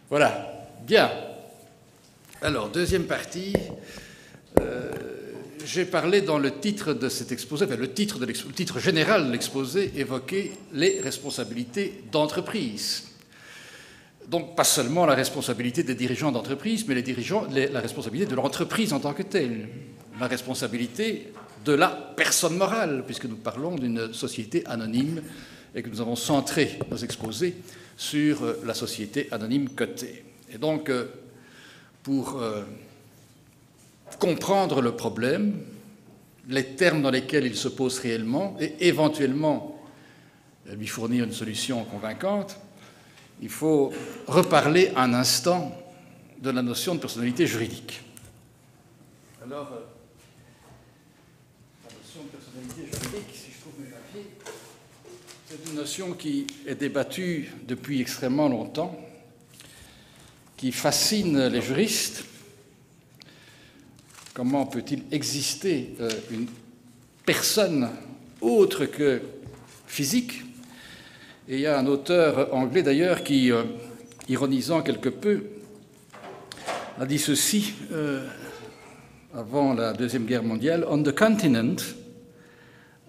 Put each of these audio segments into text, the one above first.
Voilà, bien. Alors, deuxième partie. J'ai parlé dans le titre de cet exposé, enfin le titre général de l'exposé évoquait les responsabilités d'entreprise. Donc, pas seulement la responsabilité des dirigeants d'entreprise, mais la responsabilité de l'entreprise en tant que telle. La responsabilité de la personne morale, puisque nous parlons d'une société anonyme et que nous avons centré nos exposés sur la société anonyme cotée. Et donc, pour comprendre le problème, les termes dans lesquels il se pose réellement et éventuellement lui fournir une solution convaincante, il faut reparler un instant de la notion de personnalité juridique. Alors, la notion de personnalité juridique, si je trouve mes papiers, c'est une notion qui est débattue depuis extrêmement longtemps, qui fascine les juristes. Comment peut-il exister une personne autre que physique? Et il y a un auteur anglais d'ailleurs qui, ironisant quelque peu, a dit ceci avant la Deuxième Guerre mondiale: On the continent,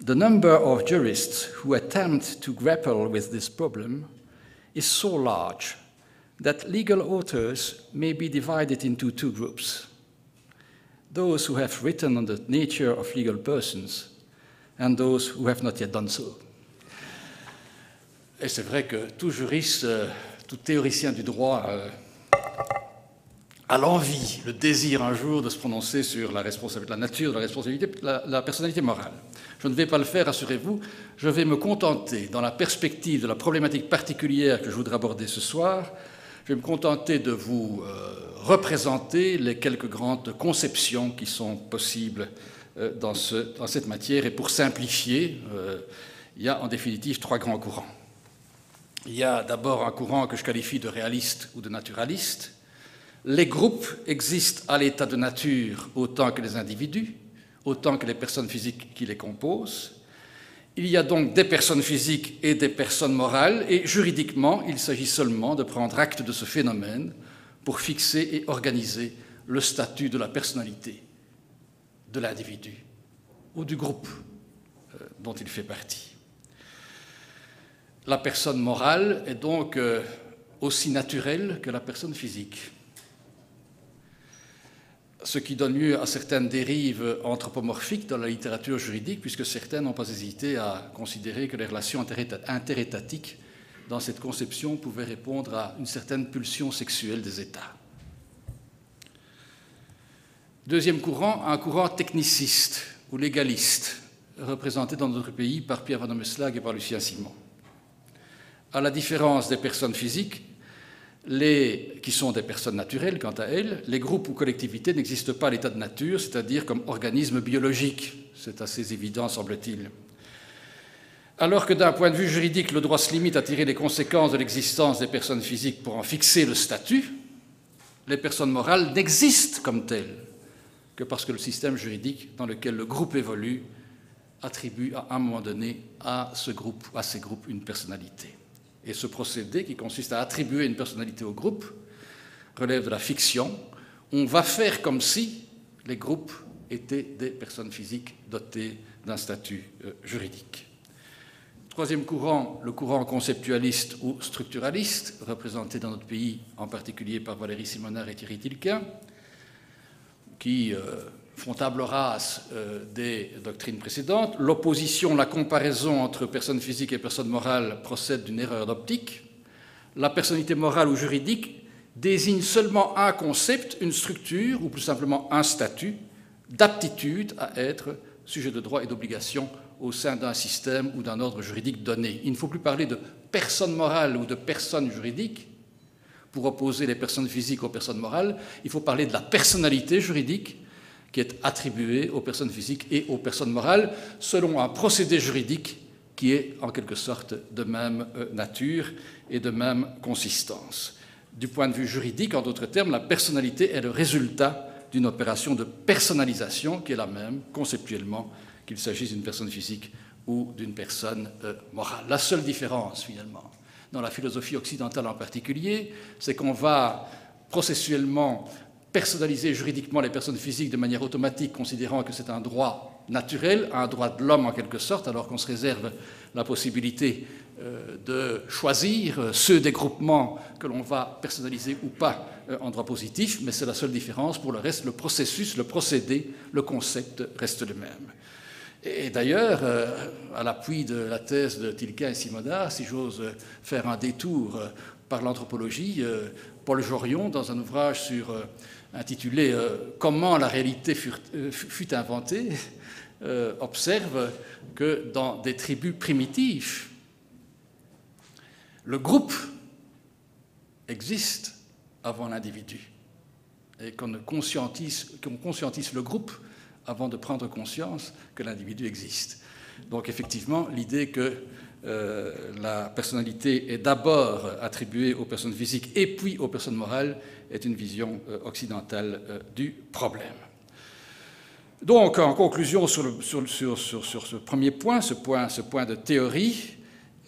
the number of jurists who attempt to grapple with this problem is so large that legal authors may be divided into two groups. Those who have written on the nature of legal persons and those who have not yet done so. Et c'est vrai que tout juriste, tout théoricien du droit a l'envie, le désir un jour de se prononcer sur la nature de la responsabilité, la personnalité morale. Je ne vais pas le faire, rassurez-vous. Je vais me contenter, dans la perspective de la problématique particulière que je voudrais aborder ce soir, je vais me contenter de vous représenter les quelques grandes conceptions qui sont possibles dans cette matière. Et pour simplifier, il y a en définitive trois grands courants. Il y a d'abord un courant que je qualifie de réaliste ou de naturaliste. Les groupes existent à l'état de nature autant que les individus, autant que les personnes physiques qui les composent. Il y a donc des personnes physiques et des personnes morales, et juridiquement, il s'agit seulement de prendre acte de ce phénomène pour fixer et organiser le statut de la personnalité de l'individu ou du groupe dont il fait partie. La personne morale est donc aussi naturelle que la personne physique, ce qui donne lieu à certaines dérives anthropomorphiques dans la littérature juridique, puisque certains n'ont pas hésité à considérer que les relations interétatiques dans cette conception pouvaient répondre à une certaine pulsion sexuelle des États. Deuxième courant, un courant techniciste ou légaliste, représenté dans notre pays par Pierre Van Meslag et par Lucien Simon. À la différence des personnes physiques, qui sont des personnes naturelles, quant à elles, les groupes ou collectivités n'existent pas à l'état de nature, c'est-à-dire comme organismes biologiques. C'est assez évident, semble-t-il. Alors que d'un point de vue juridique, le droit se limite à tirer les conséquences de l'existence des personnes physiques pour en fixer le statut, les personnes morales n'existent comme telles que parce que le système juridique dans lequel le groupe évolue attribue à un moment donné à ces groupes une personnalité. Et ce procédé, qui consiste à attribuer une personnalité au groupe, relève de la fiction. On va faire comme si les groupes étaient des personnes physiques dotées d'un statut juridique. Troisième courant, le courant conceptualiste ou structuraliste, représenté dans notre pays en particulier par Valéry Simonard et Thierry Tilquin, qui font table rase des doctrines précédentes. L'opposition, la comparaison entre personnes physiques et personnes morales procède d'une erreur d'optique. La personnalité morale ou juridique désigne seulement un concept, une structure, ou plus simplement un statut d'aptitude à être sujet de droits et d'obligations au sein d'un système ou d'un ordre juridique donné. Il ne faut plus parler de personne morale ou de personne juridique pour opposer les personnes physiques aux personnes morales. Il faut parler de la personnalité juridique qui est attribuée aux personnes physiques et aux personnes morales selon un procédé juridique qui est en quelque sorte de même nature et de même consistance. Du point de vue juridique, en d'autres termes, la personnalité est le résultat d'une opération de personnalisation qui est la même conceptuellement qu'il s'agisse d'une personne physique ou d'une personne morale. La seule différence, finalement, dans la philosophie occidentale en particulier, c'est qu'on va processuellement personnaliser juridiquement les personnes physiques de manière automatique, considérant que c'est un droit naturel, un droit de l'homme en quelque sorte, alors qu'on se réserve la possibilité de choisir ceux des groupements que l'on va personnaliser ou pas en droit positif, mais c'est la seule différence. Pour le reste, le processus, le procédé, le concept reste le même. Et d'ailleurs, à l'appui de la thèse de Tilquin et Simondard, si j'ose faire un détour par l'anthropologie, Paul Jorion, dans un ouvrage intitulé « Comment la réalité fut inventée », observe que dans des tribus primitives, le groupe existe avant l'individu et qu'on conscientise le groupe avant de prendre conscience que l'individu existe. Donc effectivement, l'idée que la personnalité est d'abord attribuée aux personnes physiques et puis aux personnes morales est une vision occidentale du problème. Donc, en conclusion sur ce premier point, ce point de théorie,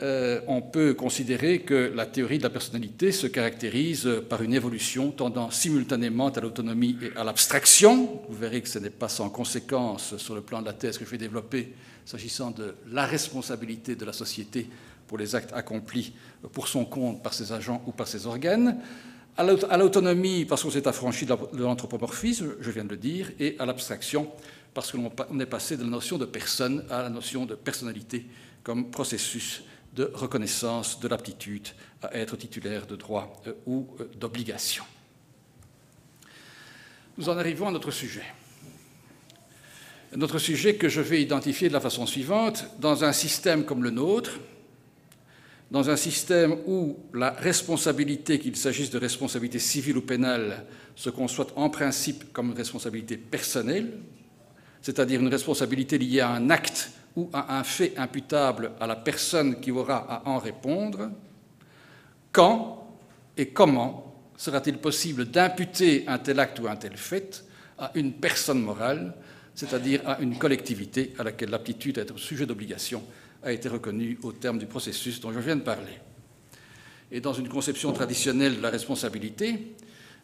on peut considérer que la théorie de la personnalité se caractérise par une évolution tendant simultanément à l'autonomie et à l'abstraction. Vous verrez que ce n'est pas sans conséquence sur le plan de la thèse que je vais développer s'agissant de la responsabilité de la société pour les actes accomplis pour son compte par ses agents ou par ses organes, à l'autonomie parce qu'on s'est affranchi de l'anthropomorphisme, je viens de le dire, et à l'abstraction parce qu'on est passé de la notion de personne à la notion de personnalité comme processus de reconnaissance de l'aptitude à être titulaire de droits ou d'obligations. Nous en arrivons à notre sujet. Notre sujet que je vais identifier de la façon suivante. Dans un système comme le nôtre, dans un système où la responsabilité, qu'il s'agisse de responsabilité civile ou pénale, se conçoit en principe comme une responsabilité personnelle, c'est-à-dire une responsabilité liée à un acte ou à un fait imputable à la personne qui aura à en répondre, quand et comment sera-t-il possible d'imputer un tel acte ou un tel fait à une personne morale, c'est-à-dire à une collectivité à laquelle l'aptitude à être sujet d'obligation a été reconnue au terme du processus dont je viens de parler. Et dans une conception traditionnelle de la responsabilité,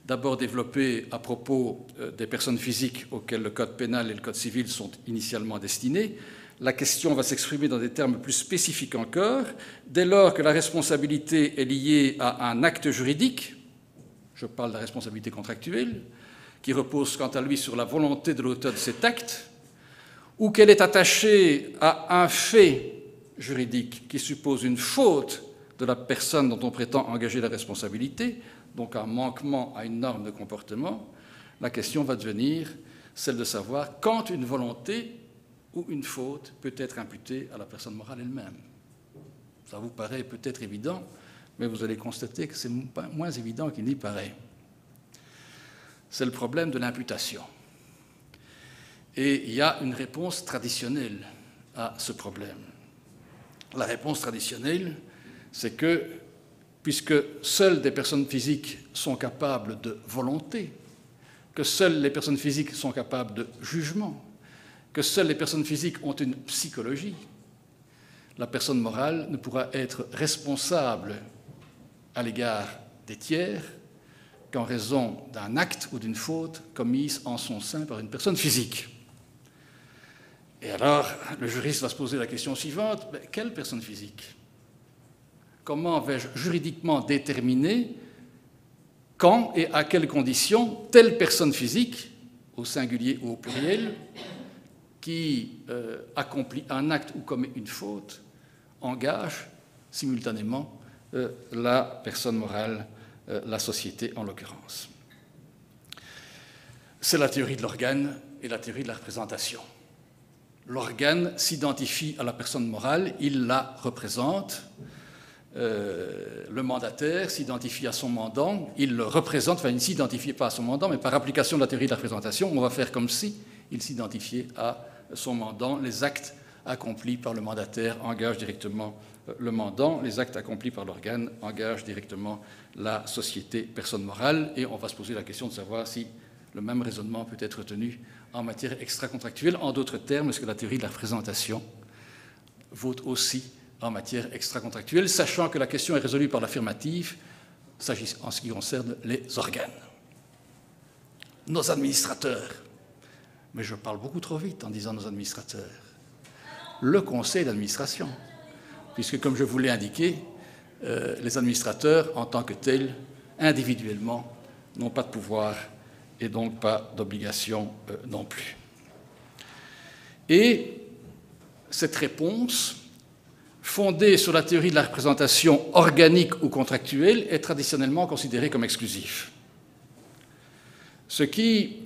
d'abord développée à propos des personnes physiques auxquelles le Code pénal et le Code civil sont initialement destinés, la question va s'exprimer dans des termes plus spécifiques encore. Dès lors que la responsabilité est liée à un acte juridique, je parle de la responsabilité contractuelle, qui repose quant à lui sur la volonté de l'auteur de cet acte, ou qu'elle est attachée à un fait juridique qui suppose une faute de la personne dont on prétend engager la responsabilité, donc un manquement à une norme de comportement, la question va devenir celle de savoir quand une volonté ou une faute peut être imputée à la personne morale elle-même. Ça vous paraît peut-être évident, mais vous allez constater que c'est moins évident qu'il n'y paraît. C'est le problème de l'imputation. Et il y a une réponse traditionnelle à ce problème. La réponse traditionnelle, c'est que, puisque seules des personnes physiques sont capables de volonté, que seules les personnes physiques sont capables de jugement, que seules les personnes physiques ont une psychologie, la personne morale ne pourra être responsable à l'égard des tiers qu'en raison d'un acte ou d'une faute commise en son sein par une personne physique. Et alors, le juriste va se poser la question suivante, quelle personne physique ? Comment vais-je juridiquement déterminer quand et à quelles conditions telle personne physique, au singulier ou au pluriel, qui accomplit un acte ou commet une faute, engage simultanément la personne morale, la société en l'occurrence. C'est la théorie de l'organe et la théorie de la représentation. L'organe s'identifie à la personne morale, il la représente. Le mandataire s'identifie à son mandant, il le représente, enfin il ne s'identifie pas à son mandant, mais par application de la théorie de la représentation, on va faire comme si il s'identifiait à son mandant. Les actes accomplis par le mandataire engagent directement le mandant, les actes accomplis par l'organe engagent directement la société personne morale, et on va se poser la question de savoir si le même raisonnement peut être tenu en matière extracontractuelle. En d'autres termes, est-ce que la théorie de la représentation vaut aussi en matière extracontractuelle, sachant que la question est résolue par l'affirmative en ce qui concerne les organes. Nos administrateurs, mais je parle beaucoup trop vite en disant nos administrateurs, le conseil d'administration, puisque comme je vous l'ai indiqué, les administrateurs en tant que tels, individuellement, n'ont pas de pouvoir et donc pas d'obligation non plus. Et cette réponse, fondée sur la théorie de la représentation organique ou contractuelle, est traditionnellement considérée comme exclusive. Ce qui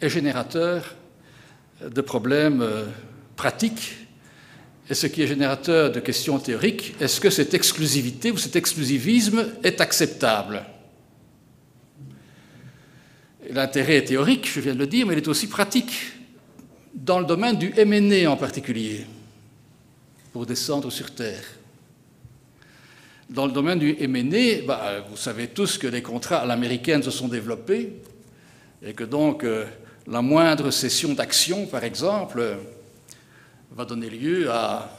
est générateur de problèmes pratiques et ce qui est générateur de questions théoriques. Est-ce que cette exclusivité ou cet exclusivisme est acceptable? L'intérêt est théorique, je viens de le dire, mais il est aussi pratique, dans le domaine du M&A en particulier, pour descendre sur Terre. Dans le domaine du M&A, vous savez tous que les contrats à l'américaine se sont développés et que donc la moindre cession d'actions, par exemple, va donner lieu à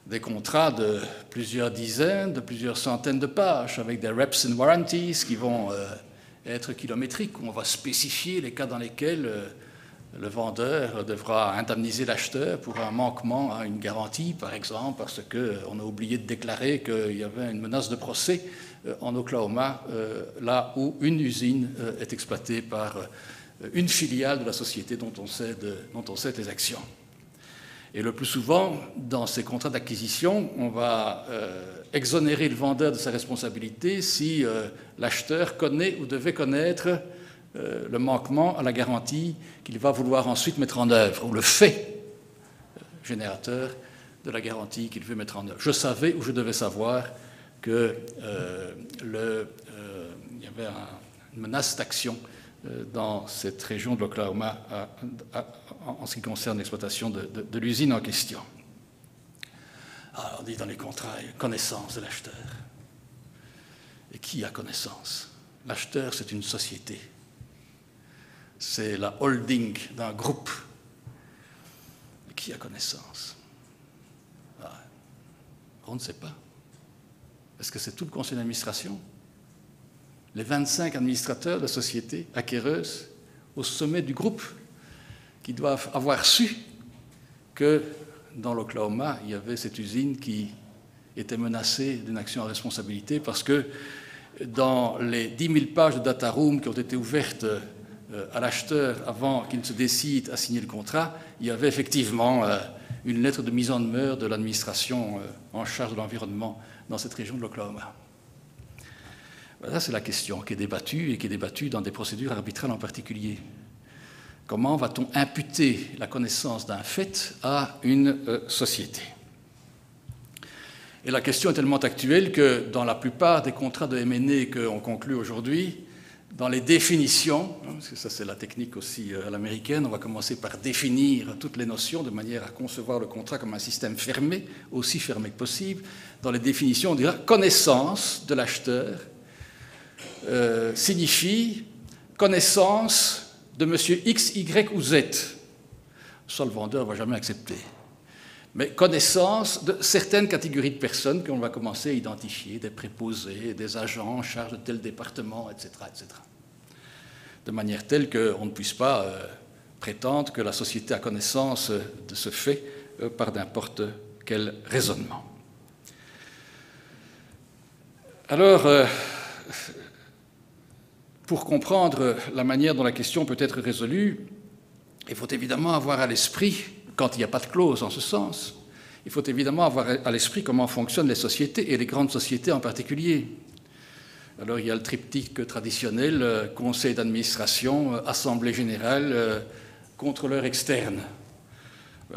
des contrats de plusieurs dizaines, de plusieurs centaines de pages, avec des reps and warranties qui vont être kilométriques, où on va spécifier les cas dans lesquels le vendeur devra indemniser l'acheteur pour un manquement à une garantie, par exemple, parce qu'on a oublié de déclarer qu'il y avait une menace de procès en Oklahoma, là où une usine est exploitée par une filiale de la société dont on cède les actions. Et le plus souvent, dans ces contrats d'acquisition, on va exonérer le vendeur de sa responsabilité si l'acheteur connaît ou devait connaître le manquement à la garantie qu'il va vouloir ensuite mettre en œuvre, ou le fait générateur de la garantie qu'il veut mettre en œuvre. Je savais ou je devais savoir qu'il y avait une menace d'action dans cette région de l'Oklahoma en ce qui concerne l'exploitation de l'usine en question. Alors, on dit dans les contrats, connaissance de l'acheteur. Et qui a connaissance? L'acheteur, c'est une société. C'est la holding d'un groupe. Et qui a connaissance? On ne sait pas. Est-ce que c'est tout le conseil d'administration? Les 25 administrateurs de la société acquéreuse au sommet du groupe qui doivent avoir su que dans l'Oklahoma, il y avait cette usine qui était menacée d'une action en responsabilité parce que dans les 10 000 pages de data room qui ont été ouvertes à l'acheteur avant qu'il ne se décide à signer le contrat, il y avait effectivement une lettre de mise en demeure de l'administration en charge de l'environnement dans cette région de l'Oklahoma. Voilà, c'est la question qui est débattue et qui est débattue dans des procédures arbitrales en particulier. Comment va-t-on imputer la connaissance d'un fait à une société? Et la question est tellement actuelle que dans la plupart des contrats de M&A qu'on conclut aujourd'hui, dans les définitions, parce que ça c'est la technique aussi à l'américaine, on va commencer par définir toutes les notions de manière à concevoir le contrat comme un système fermé, aussi fermé que possible. Dans les définitions, on dira connaissance de l'acheteur signifie connaissance de monsieur X, Y ou Z. Ça, le vendeur ne va jamais accepter. Mais connaissance de certaines catégories de personnes qu'on va commencer à identifier, des préposés, des agents en charge de tel département, etc., etc. De manière telle qu'on ne puisse pas prétendre que la société a connaissance de ce fait par n'importe quel raisonnement. Alors, pour comprendre la manière dont la question peut être résolue, il faut évidemment avoir à l'esprit, quand il n'y a pas de clause en ce sens, il faut évidemment avoir à l'esprit comment fonctionnent les sociétés, et les grandes sociétés en particulier. Alors il y a le triptyque traditionnel, conseil d'administration, assemblée générale, contrôleur externe.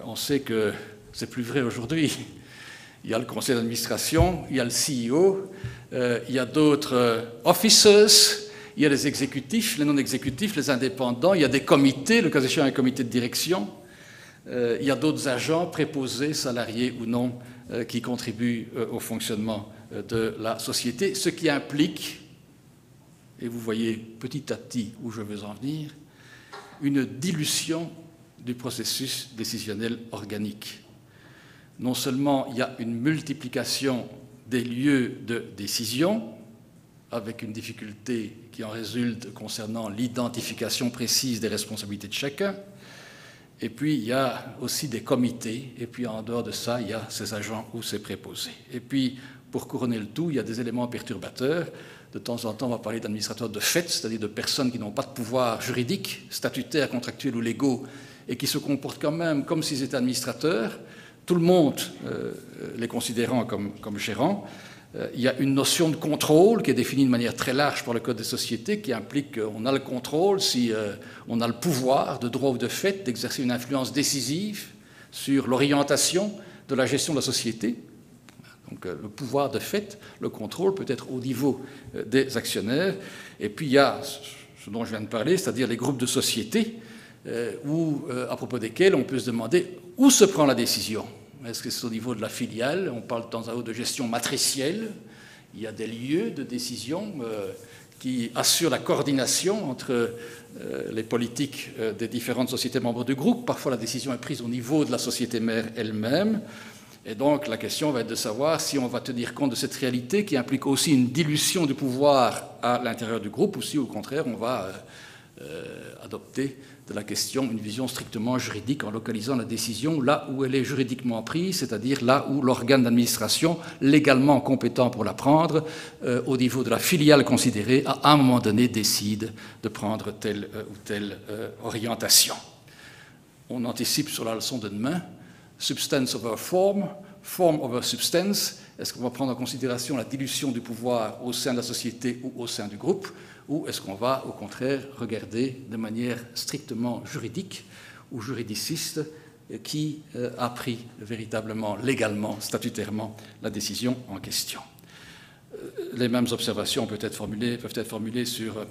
On sait que c'est plus vrai aujourd'hui. Il y a le conseil d'administration, il y a le CEO, il y a d'autres officers, il y a les exécutifs, les non-exécutifs, les indépendants, il y a des comités, le cas échéant un comité de direction, il y a d'autres agents préposés, salariés ou non, qui contribuent au fonctionnement de la société, ce qui implique, et vous voyez petit à petit où je veux en venir, une dilution du processus décisionnel organique. non seulement il y a une multiplication des lieux de décision, avec une difficulté qui en résulte concernant l'identification précise des responsabilités de chacun, et puis il y a aussi des comités, et puis en dehors de ça, il y a ces agents ou ces préposés. Et puis, pour couronner le tout, il y a des éléments perturbateurs. De temps en temps, on va parler d'administrateurs de fait, c'est-à-dire de personnes qui n'ont pas de pouvoir juridique, statutaire, contractuel ou légaux, et qui se comportent quand même comme s'ils étaient administrateurs, tout le monde les considérant comme gérants. Il y a une notion de contrôle qui est définie de manière très large par le Code des sociétés, qui implique qu'on a le contrôle si on a le pouvoir, de droit ou de fait, d'exercer une influence décisive sur l'orientation de la gestion de la société. Donc le pouvoir de fait, le contrôle peut être au niveau des actionnaires. Et puis il y a ce dont je viens de parler, c'est-à-dire les groupes de sociétés, à propos desquels on peut se demander où se prend la décision. Est-ce que c'est au niveau de la filiale? On parle de temps à autre de gestion matricielle. Il y a des lieux de décision qui assurent la coordination entre les politiques des différentes sociétés membres du groupe. Parfois, la décision est prise au niveau de la société mère elle-même. Et donc, la question va être de savoir si on va tenir compte de cette réalité qui implique aussi une dilution du pouvoir à l'intérieur du groupe, ou si, au contraire, on va adopter de la question une vision strictement juridique en localisant la décision là où elle est juridiquement prise, c'est-à-dire là où l'organe d'administration légalement compétent pour la prendre, au niveau de la filiale considérée, à un moment donné décide de prendre telle ou telle orientation. On anticipe sur la leçon de demain, substance over form, form over substance. Est-ce qu'on va prendre en considération la dilution du pouvoir au sein de la société ou au sein du groupe, ou est-ce qu'on va, au contraire, regarder de manière strictement juridique ou juridiciste qui a pris véritablement, légalement, statutairement, la décision en question? Les mêmes observations peuvent être formulées sur,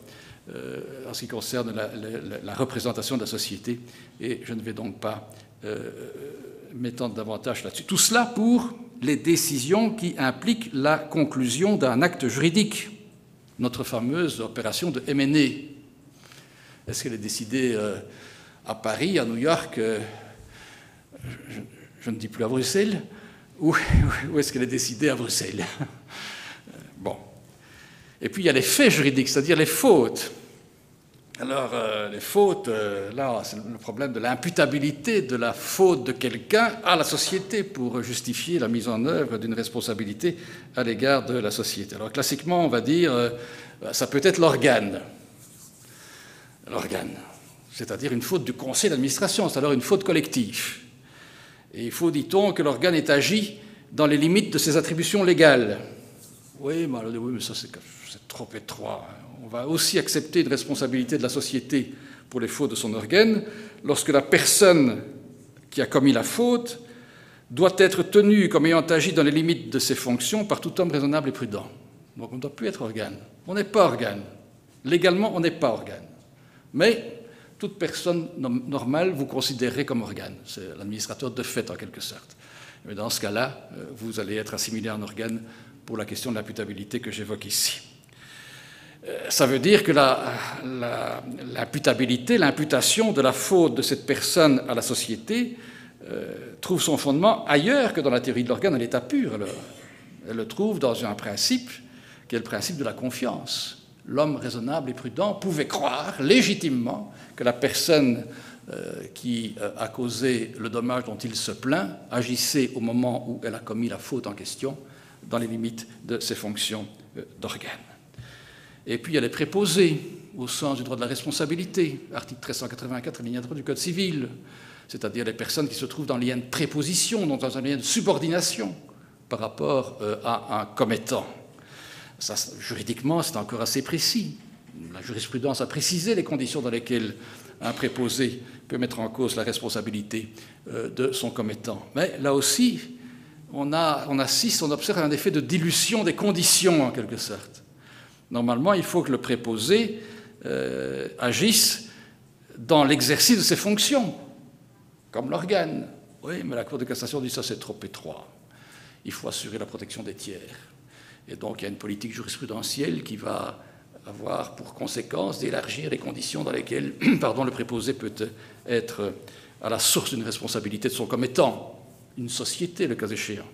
en ce qui concerne la représentation de la société, et je ne vais donc pas m'étendre davantage là-dessus. Tout cela pour les décisions qui impliquent la conclusion d'un acte juridique. Notre fameuse opération de M&A. Est-ce qu'elle est décidée à Paris, à New York, je ne dis plus à Bruxelles, ou est-ce qu'elle est décidée à Bruxelles? Bon. Et puis il y a les faits juridiques, c'est-à-dire les fautes. Alors, les fautes, là, c'est le problème de l'imputabilité de la faute de quelqu'un à la société pour justifier la mise en œuvre d'une responsabilité à l'égard de la société. Alors, classiquement, on va dire, ça peut être l'organe. L'organe, c'est-à-dire une faute du conseil d'administration, c'est alors une faute collective. Et il faut, dit-on, que l'organe ait agi dans les limites de ses attributions légales. Oui, mais ça, c'est trop étroit. On va aussi accepter une responsabilité de la société pour les fautes de son organe lorsque la personne qui a commis la faute doit être tenue comme ayant agi dans les limites de ses fonctions par tout homme raisonnable et prudent. Donc on ne doit plus être organe. On n'est pas organe. Légalement, on n'est pas organe. Mais toute personne normale, vous considérez comme organe. C'est l'administrateur de fait, en quelque sorte. Mais dans ce cas-là, vous allez être assimilé en organe pour la question de l'imputabilité que j'évoque ici. Ça veut dire que l'imputabilité, l'imputation de la faute de cette personne à la société trouve son fondement ailleurs que dans la théorie de l'organe à l'état pur. Alors. Elle le trouve dans un principe qui est le principe de la confiance. L'homme raisonnable et prudent pouvait croire légitimement que la personne qui a causé le dommage dont il se plaint agissait au moment où elle a commis la faute en question dans les limites de ses fonctions d'organe. Et puis il y a les préposés, au sens du droit de la responsabilité, article 1384, alinéa 3 du Code civil, c'est-à-dire les personnes qui se trouvent dans le lien de préposition, donc dans un lien de subordination par rapport à un commettant. Ça, juridiquement, c'est encore assez précis. La jurisprudence a précisé les conditions dans lesquelles un préposé peut mettre en cause la responsabilité de son commettant. Mais là aussi, on observe un effet de dilution des conditions, en quelque sorte. Normalement, il faut que le préposé agisse dans l'exercice de ses fonctions, comme l'organe. Oui, mais la Cour de cassation dit ça, c'est trop étroit. Il faut assurer la protection des tiers. Et donc, il y a une politique jurisprudentielle qui va avoir pour conséquence d'élargir les conditions dans lesquelles le préposé peut être à la source d'une responsabilité de son commettant. une société, le cas échéant.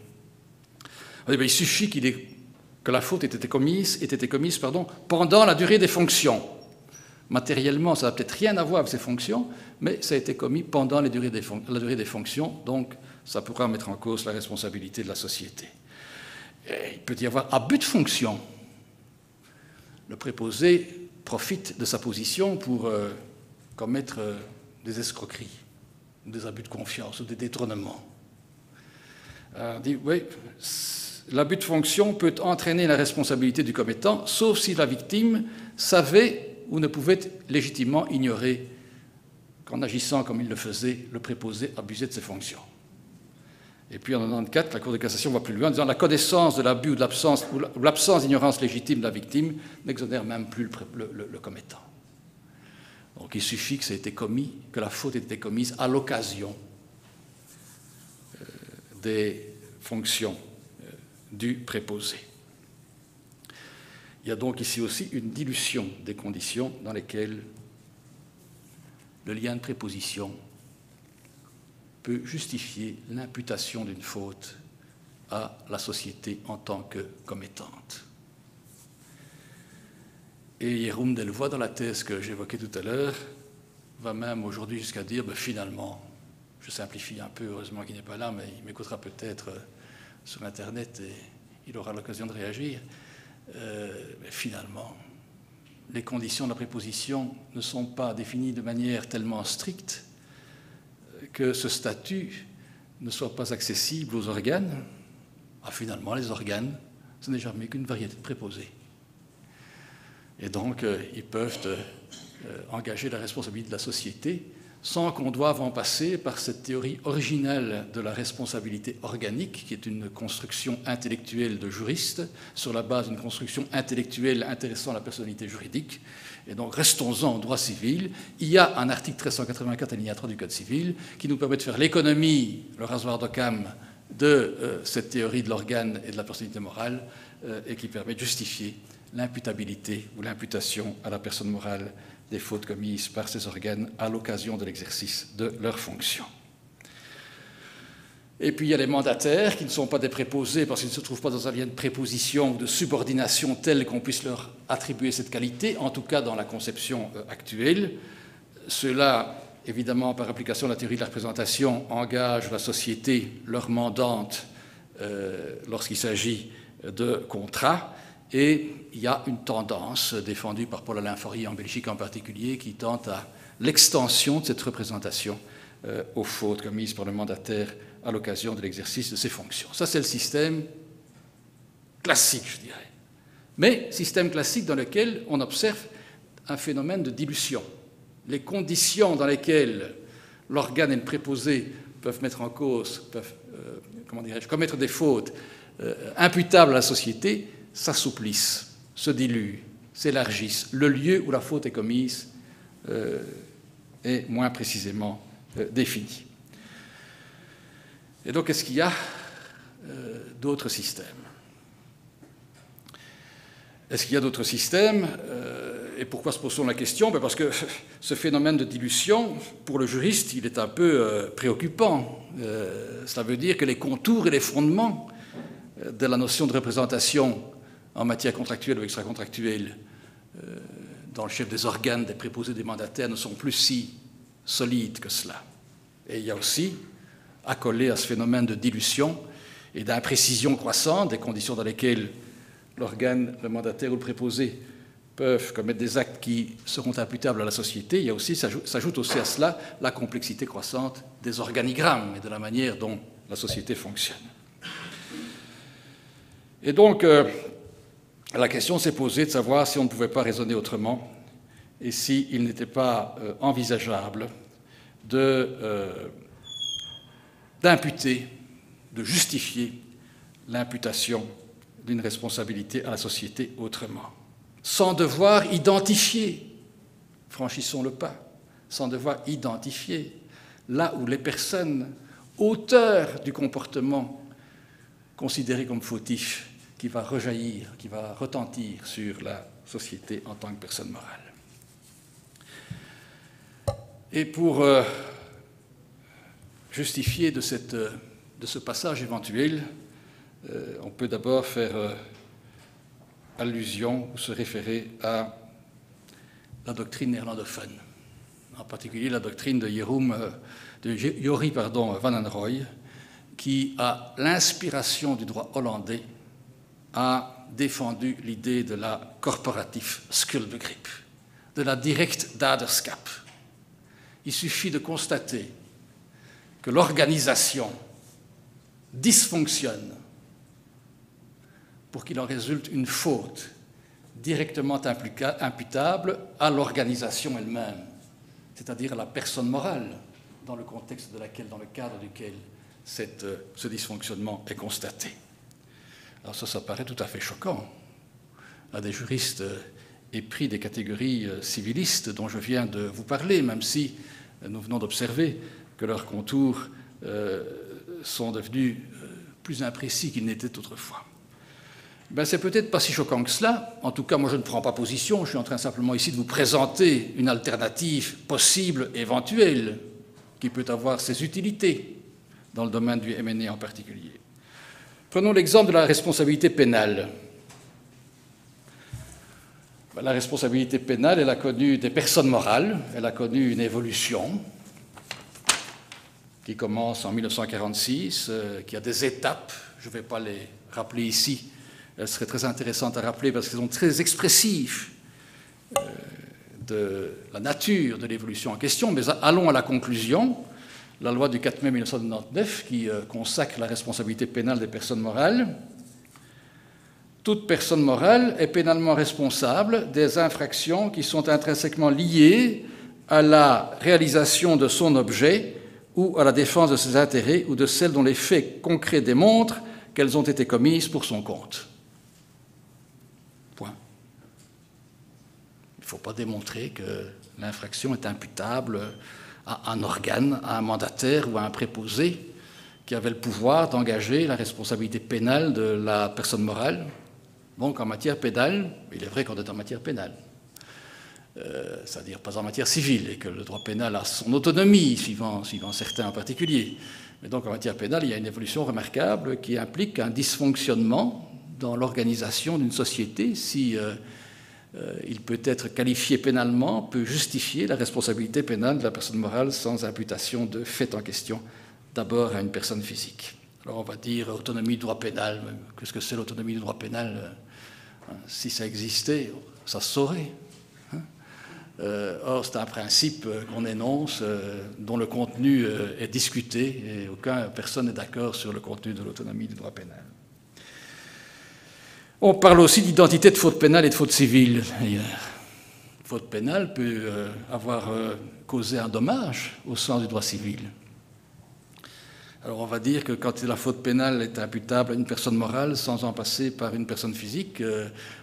Il suffit que la faute ait été commise pendant la durée des fonctions. Matériellement, ça n'a peut-être rien à voir avec ces fonctions, mais ça a été commis pendant la durée des fonctions, donc ça pourra mettre en cause la responsabilité de la société. Et il peut y avoir abus de fonction. Le préposé profite de sa position pour commettre des escroqueries, des abus de confiance ou des détournements. On dit, oui, l'abus de fonction peut entraîner la responsabilité du commettant, sauf si la victime savait ou ne pouvait légitimement ignorer qu'en agissant comme il le faisait, le préposé abusait de ses fonctions. Et puis en 1994, la Cour de cassation va plus loin en disant la connaissance de l'abus ou de l'absence d'ignorance légitime de la victime n'exonère même plus le commettant. Donc il suffit que ça ait été commis, que la faute ait été commise à l'occasion des fonctions du préposé. Il y a donc ici aussi une dilution des conditions dans lesquelles le lien de préposition peut justifier l'imputation d'une faute à la société en tant que commettante. Et Jérôme Delvoye, dans la thèse que j'évoquais tout à l'heure, va même aujourd'hui jusqu'à dire finalement, je simplifie un peu, heureusement qu'il n'est pas là, mais il m'écoutera peut-être sur Internet et il aura l'occasion de réagir. Mais finalement, les conditions de la préposition ne sont pas définies de manière tellement stricte que ce statut ne soit pas accessible aux organes. Finalement, les organes, ce n'est jamais qu'une variété de préposés. Et donc, ils peuvent engager la responsabilité de la société sans qu'on doive en passer par cette théorie originelle de la responsabilité organique, qui est une construction intellectuelle de juriste, sur la base d'une construction intellectuelle intéressant la personnalité juridique. Et donc, restons-en au droit civil. Il y a un article 1384 alinéa 3 du Code civil qui nous permet de faire l'économie, le rasoir d'Occam, de cette théorie de l'organe et de la personnalité morale et qui permet de justifier l'imputabilité ou l'imputation à la personne morale des fautes commises par ces organes à l'occasion de l'exercice de leurs fonctions. Et puis il y a les mandataires qui ne sont pas des préposés parce qu'ils ne se trouvent pas dans un lien de préposition ou de subordination tel qu'on puisse leur attribuer cette qualité, en tout cas dans la conception actuelle. Ceux-là, évidemment, par application de la théorie de la représentation, engagent la société, leur mandante, lorsqu'il s'agit de contrats. Et il y a une tendance défendue par Paul-Alain Faurier en Belgique en particulier qui tente à l'extension de cette représentation aux fautes commises par le mandataire à l'occasion de l'exercice de ses fonctions. Ça, c'est le système classique, je dirais. Mais système classique dans lequel on observe un phénomène de dilution. Les conditions dans lesquelles l'organe et le préposé peuvent mettre en cause, peuvent commettre des fautes imputables à la société, s'assouplissent, se diluent, s'élargissent. Le lieu où la faute est commise est moins précisément défini. Et donc, est-ce qu'il y a d'autres systèmes? Est-ce qu'il y a d'autres systèmes? Et pourquoi se pose-t-on la question? Parce que ce phénomène de dilution, pour le juriste, il est un peu préoccupant. Cela veut dire que les contours et les fondements de la notion de représentation en matière contractuelle ou extracontractuelle dans le chef des organes, des préposés, des mandataires ne sont plus si solides que cela. Et il y a aussi, accolé à ce phénomène de dilution et d'imprécision croissante des conditions dans lesquelles l'organe, le mandataire ou le préposé peuvent commettre des actes qui seront imputables à la société, il y a aussi, s'ajoute aussi à cela la complexité croissante des organigrammes et de la manière dont la société fonctionne. Et donc, la question s'est posée de savoir si on ne pouvait pas raisonner autrement et s'il n'était pas envisageable d'imputer, de justifier l'imputation d'une responsabilité à la société autrement, sans devoir identifier, franchissons le pas, sans devoir identifier là où les personnes auteurs du comportement considéré comme fautif qui va rejaillir, qui va retentir sur la société en tant que personne morale. Et pour justifier de cette de ce passage éventuel, on peut d'abord faire allusion ou se référer à la doctrine néerlandophone, en particulier la doctrine de Joris van den Roy, qui, à l'inspiration du droit hollandais, a défendu l'idée de la corporatief schuldbegrip, de la direct daderskap. Il suffit de constater que l'organisation dysfonctionne pour qu'il en résulte une faute directement imputable à l'organisation elle-même, c'est-à-dire à la personne morale, dans le contexte dans le cadre duquel ce dysfonctionnement est constaté. Alors ça paraît tout à fait choquant à des juristes épris des catégories civilistes dont je viens de vous parler, même si nous venons d'observer que leurs contours sont devenus plus imprécis qu'ils n'étaient autrefois. Ben, c'est peut-être pas si choquant que cela. En tout cas, moi, je ne prends pas position. Je suis en train simplement ici de vous présenter une alternative possible, éventuelle, qui peut avoir ses utilités dans le domaine du M&A en particulier. Prenons l'exemple de la responsabilité pénale. Ben, la responsabilité pénale, elle a connu des personnes morales, elle a connu une évolution qui commence en 1946, qui a des étapes. Je ne vais pas les rappeler ici. Elles seraient très intéressantes à rappeler parce qu'elles sont très expressives de la nature de l'évolution en question. Mais allons à la conclusion. La loi du 4 mai 1999 qui consacre la responsabilité pénale des personnes morales. Toute personne morale est pénalement responsable des infractions qui sont intrinsèquement liées à la réalisation de son objet ou à la défense de ses intérêts ou de celles dont les faits concrets démontrent qu'elles ont été commises pour son compte. Point. Il ne faut pas démontrer que l'infraction est imputable à un organe, à un mandataire ou à un préposé qui avait le pouvoir d'engager la responsabilité pénale de la personne morale. Donc en matière pénale, il est vrai qu'on est en matière pénale, c'est-à-dire pas en matière civile, et que le droit pénal a son autonomie, suivant certains en particulier. Mais donc en matière pénale, il y a une évolution remarquable qui implique un dysfonctionnement dans l'organisation d'une société si il peut être qualifié pénalement, peut justifier la responsabilité pénale de la personne morale sans imputation de fait en question, d'abord à une personne physique. Alors on va dire autonomie du droit pénal. Qu'est-ce que c'est l'autonomie du droit pénal? Si ça existait, ça se saurait. Or, c'est un principe qu'on énonce, dont le contenu est discuté, et personne n'est d'accord sur le contenu de l'autonomie du droit pénal. On parle aussi d'identité de faute pénale et de faute civile. Faute pénale peut avoir causé un dommage au sens du droit civil. Alors on va dire que quand la faute pénale est imputable à une personne morale sans en passer par une personne physique,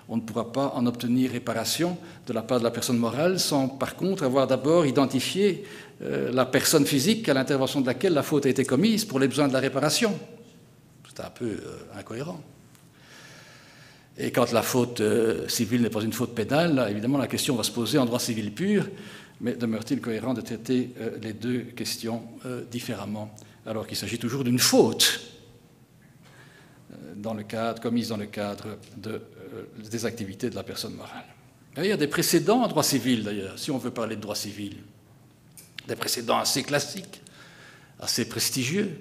on ne pourra pas en obtenir réparation de la part de la personne morale sans par contre avoir d'abord identifié la personne physique à l'intervention de laquelle la faute a été commise pour les besoins de la réparation. C'est un peu incohérent. Et quand la faute civile n'est pas une faute pénale, là, évidemment la question va se poser en droit civil pur, mais demeure-t-il cohérent de traiter les deux questions différemment, alors qu'il s'agit toujours d'une faute commise dans le cadre des activités de la personne morale. Et il y a des précédents en droit civil, d'ailleurs, si on veut parler de droit civil, des précédents assez classiques, assez prestigieux.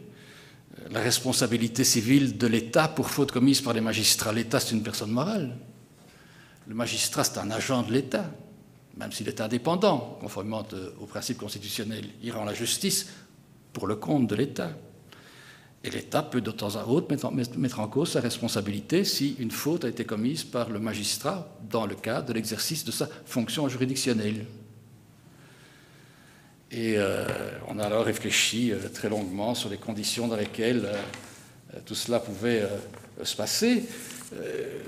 La responsabilité civile de l'État pour faute commise par les magistrats. L'État, c'est une personne morale. Le magistrat, c'est un agent de l'État, même s'il est indépendant, conformément au principe constitutionnel. Il rend la justice pour le compte de l'État. Et l'État peut de temps à autre mettre en cause sa responsabilité si une faute a été commise par le magistrat dans le cadre de l'exercice de sa fonction juridictionnelle. Et on a alors réfléchi très longuement sur les conditions dans lesquelles tout cela pouvait se passer.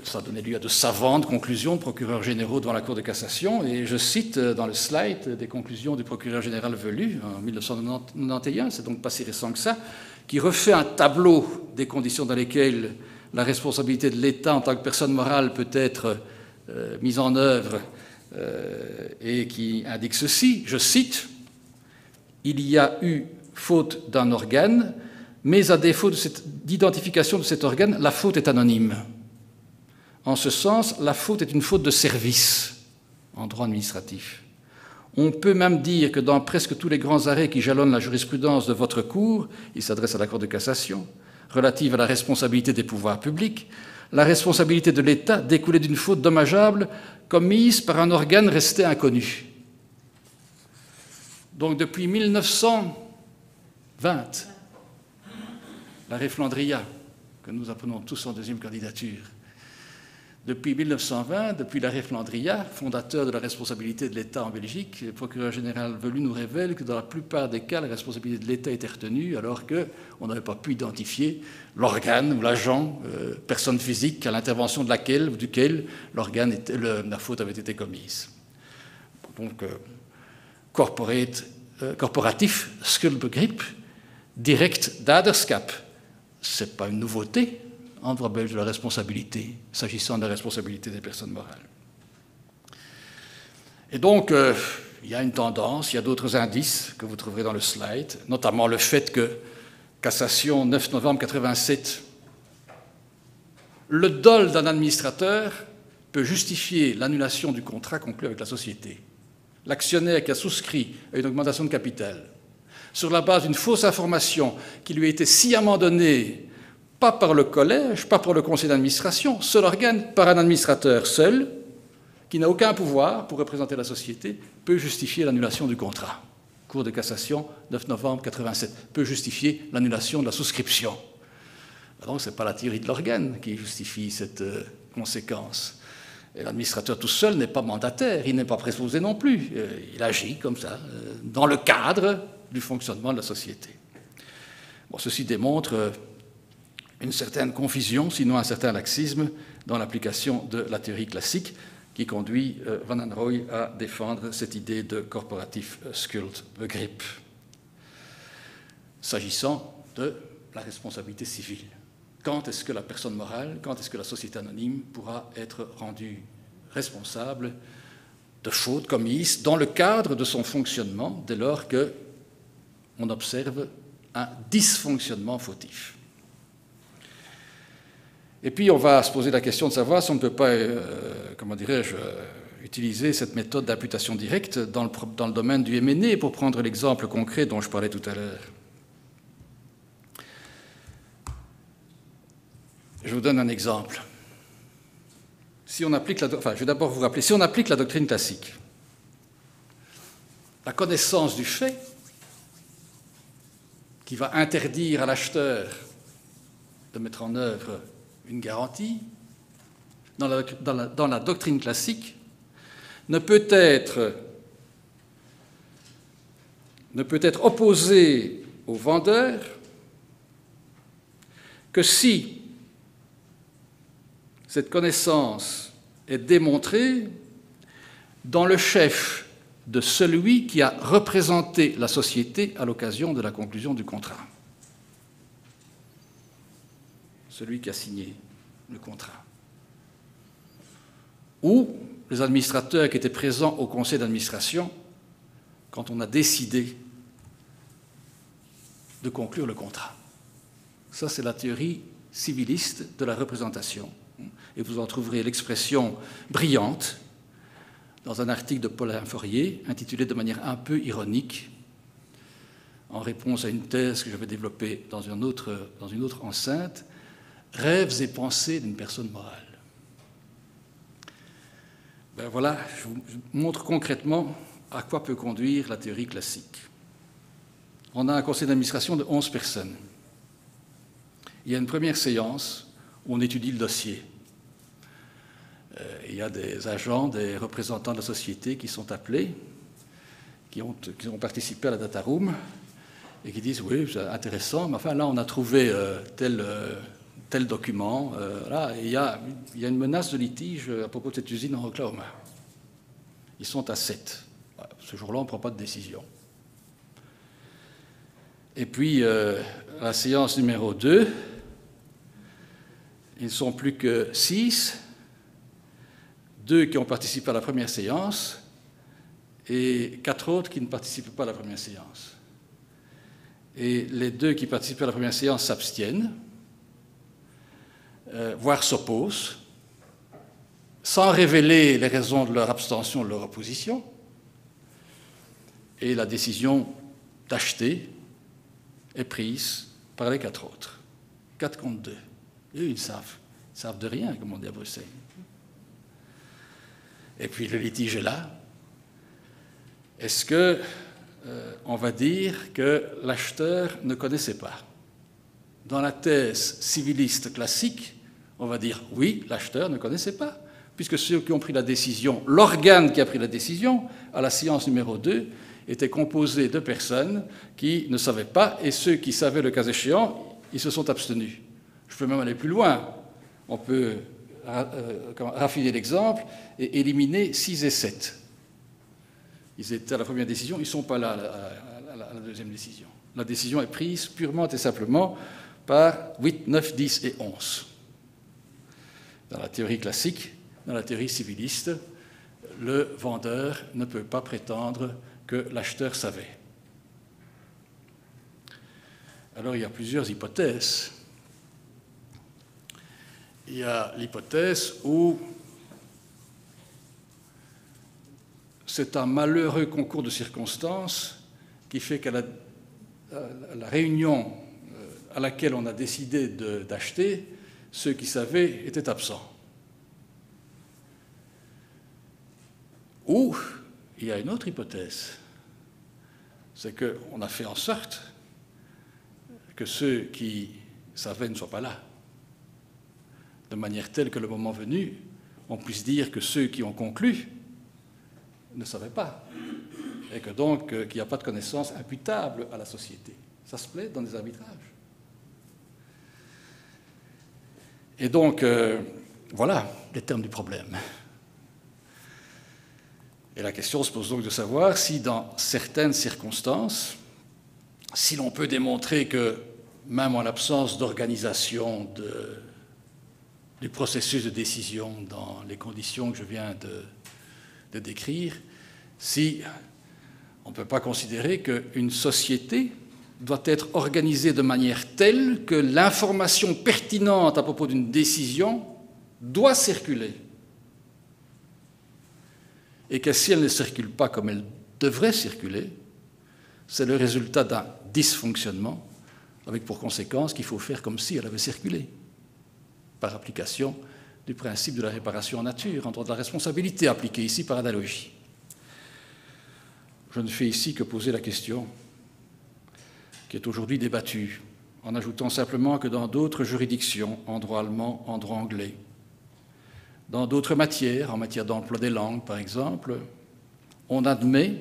Ça a donné lieu à de savantes conclusions de procureurs généraux devant la Cour de cassation. Et je cite dans le slide des conclusions du procureur général Velu en 1991, c'est donc pas si récent que ça, qui refait un tableau des conditions dans lesquelles la responsabilité de l'État en tant que personne morale peut être mise en œuvre et qui indique ceci, je cite: « Il y a eu faute d'un organe mais à défaut d'identification de cet organe, la faute est anonyme. En ce sens, la faute est une faute de service en droit administratif. On peut même dire que dans presque tous les grands arrêts qui jalonnent la jurisprudence de votre cour, il s'adresse à la Cour de cassation, relative à la responsabilité des pouvoirs publics, la responsabilité de l'État découlait d'une faute dommageable commise par un organe resté inconnu. Donc depuis 1920, l'arrêt Flandria, que nous apprenons tous en deuxième candidature, depuis 1920, depuis l'arrêt Flandria, fondateur de la responsabilité de l'État en Belgique, le procureur général Velu nous révèle que dans la plupart des cas, la responsabilité de l'État était retenue alors qu'on n'avait pas pu identifier l'organe ou l'agent, personne physique à l'intervention de laquelle ou duquel la faute avait été commise. Donc, corporatif skuldbegrip, direct daderskap, ce n'est pas une nouveauté en droit belge de la responsabilité, s'agissant de la responsabilité des personnes morales. Et donc, il y a une tendance, il y a d'autres indices que vous trouverez dans le slide, notamment le fait que, cassation 9 novembre 87, le dol d'un administrateur peut justifier l'annulation du contrat conclu avec la société. L'actionnaire qui a souscrit à une augmentation de capital, sur la base d'une fausse information qui lui a été sciemment donnée, pas par le collège, pas par le conseil d'administration, seul organe, par un administrateur seul, qui n'a aucun pouvoir pour représenter la société, peut justifier l'annulation du contrat. Cour de cassation, 9 novembre 87, peut justifier l'annulation de la souscription. Donc, ce n'est pas la théorie de l'organe qui justifie cette conséquence. Et l'administrateur tout seul n'est pas mandataire, il n'est pas présumé non plus. Il agit comme ça, dans le cadre du fonctionnement de la société. Bon, ceci démontre une certaine confusion, sinon un certain laxisme, dans l'application de la théorie classique qui conduit Van den Rooij à défendre cette idée de corporatif skuldbegrip, s'agissant de la responsabilité civile. Quand est-ce que la personne morale, quand est-ce que la société anonyme pourra être rendue responsable de fautes commises dans le cadre de son fonctionnement, dès lors qu'on observe un dysfonctionnement fautif. Et puis on va se poser la question de savoir si on ne peut pas, utiliser cette méthode d'imputation directe dans le domaine du M&A, pour prendre l'exemple concret dont je parlais tout à l'heure. Je vous donne un exemple. Je vais d'abord vous rappeler, si on applique la doctrine classique, la connaissance du fait qui va interdire à l'acheteur de mettre en œuvre une garantie, dans la doctrine classique, ne peut être opposée au vendeur que si cette connaissance est démontrée dans le chef de celui qui a représenté la société à l'occasion de la conclusion du contrat. Celui qui a signé le contrat. Ou les administrateurs qui étaient présents au conseil d'administration quand on a décidé de conclure le contrat. Ça, c'est la théorie civiliste de la représentation. Et vous en trouverez l'expression brillante dans un article de Paulin Fourier, intitulé de manière un peu ironique, en réponse à une thèse que j'avais développée dans une autre enceinte, « Rêves et pensées d'une personne morale ». Ben voilà, je vous montre concrètement à quoi peut conduire la théorie classique. On a un conseil d'administration de 11 personnes. Il y a une première séance où on étudie le dossier. Il y a des agents, des représentants de la société qui sont appelés, qui ont participé à la data room et qui disent « Oui, c'est intéressant, mais enfin là, on a trouvé tel document. Là, et il y a une menace de litige à propos de cette usine en Oklahoma. Ils sont à 7. Ce jour-là, on ne prend pas de décision. Et puis, à la séance numéro 2, ils ne sont plus que 6, 2 qui ont participé à la première séance et 4 autres qui ne participent pas à la première séance. et les deux qui participaient à la première séance s'abstiennent, voire s'opposent, sans révéler les raisons de leur abstention, de leur opposition, et la décision d'acheter est prise par les 4 autres. 4 contre 2. Et eux, ils savent de rien, comme on dit à Bruxelles. Et puis le litige est là. Est-ce que on va dire que l'acheteur ne connaissait pas? Dans la thèse civiliste classique, on va dire oui, l'acheteur ne connaissait pas, puisque ceux qui ont pris la décision, l'organe qui a pris la décision, à la séance numéro 2, était composé de personnes qui ne savaient pas, et ceux qui savaient le cas échéant, ils se sont abstenus. Je peux même aller plus loin. On peut raffiner l'exemple et éliminer 6 et 7. Ils étaient à la première décision, ils ne sont pas là à la deuxième décision. La décision est prise purement et simplement par 8, 9, 10 et 11. Dans la théorie classique, dans la théorie civiliste, le vendeur ne peut pas prétendre que l'acheteur savait. Alors il y a plusieurs hypothèses. Il y a l'hypothèse où c'est un malheureux concours de circonstances qui fait qu'à la réunion à laquelle on a décidé d'acheter, ceux qui savaient étaient absents. Ou il y a une autre hypothèse, c'est qu'on a fait en sorte que ceux qui savaient ne soient pas là, de manière telle que le moment venu, on puisse dire que ceux qui ont conclu ne savaient pas, et que donc qu'il n'y a pas de connaissance imputable à la société. Ça se plaît dans des arbitrages. Et donc, voilà les termes du problème. Et la question se pose donc de savoir si, dans certaines circonstances, si l'on peut démontrer que, même en l'absence d'organisation du processus de décision dans les conditions que je viens de décrire, si on ne peut pas considérer qu'une société doit être organisée de manière telle que l'information pertinente à propos d'une décision doit circuler. Et que si elle ne circule pas comme elle devrait circuler, c'est le résultat d'un dysfonctionnement, avec pour conséquence qu'il faut faire comme si elle avait circulé, par application du principe de la réparation en nature, en droit de la responsabilité, appliqué ici par analogie. Je ne fais ici que poser la question qui est aujourd'hui débattue, en ajoutant simplement que dans d'autres juridictions, en droit allemand, en droit anglais, dans d'autres matières, en matière d'emploi des langues par exemple, on admet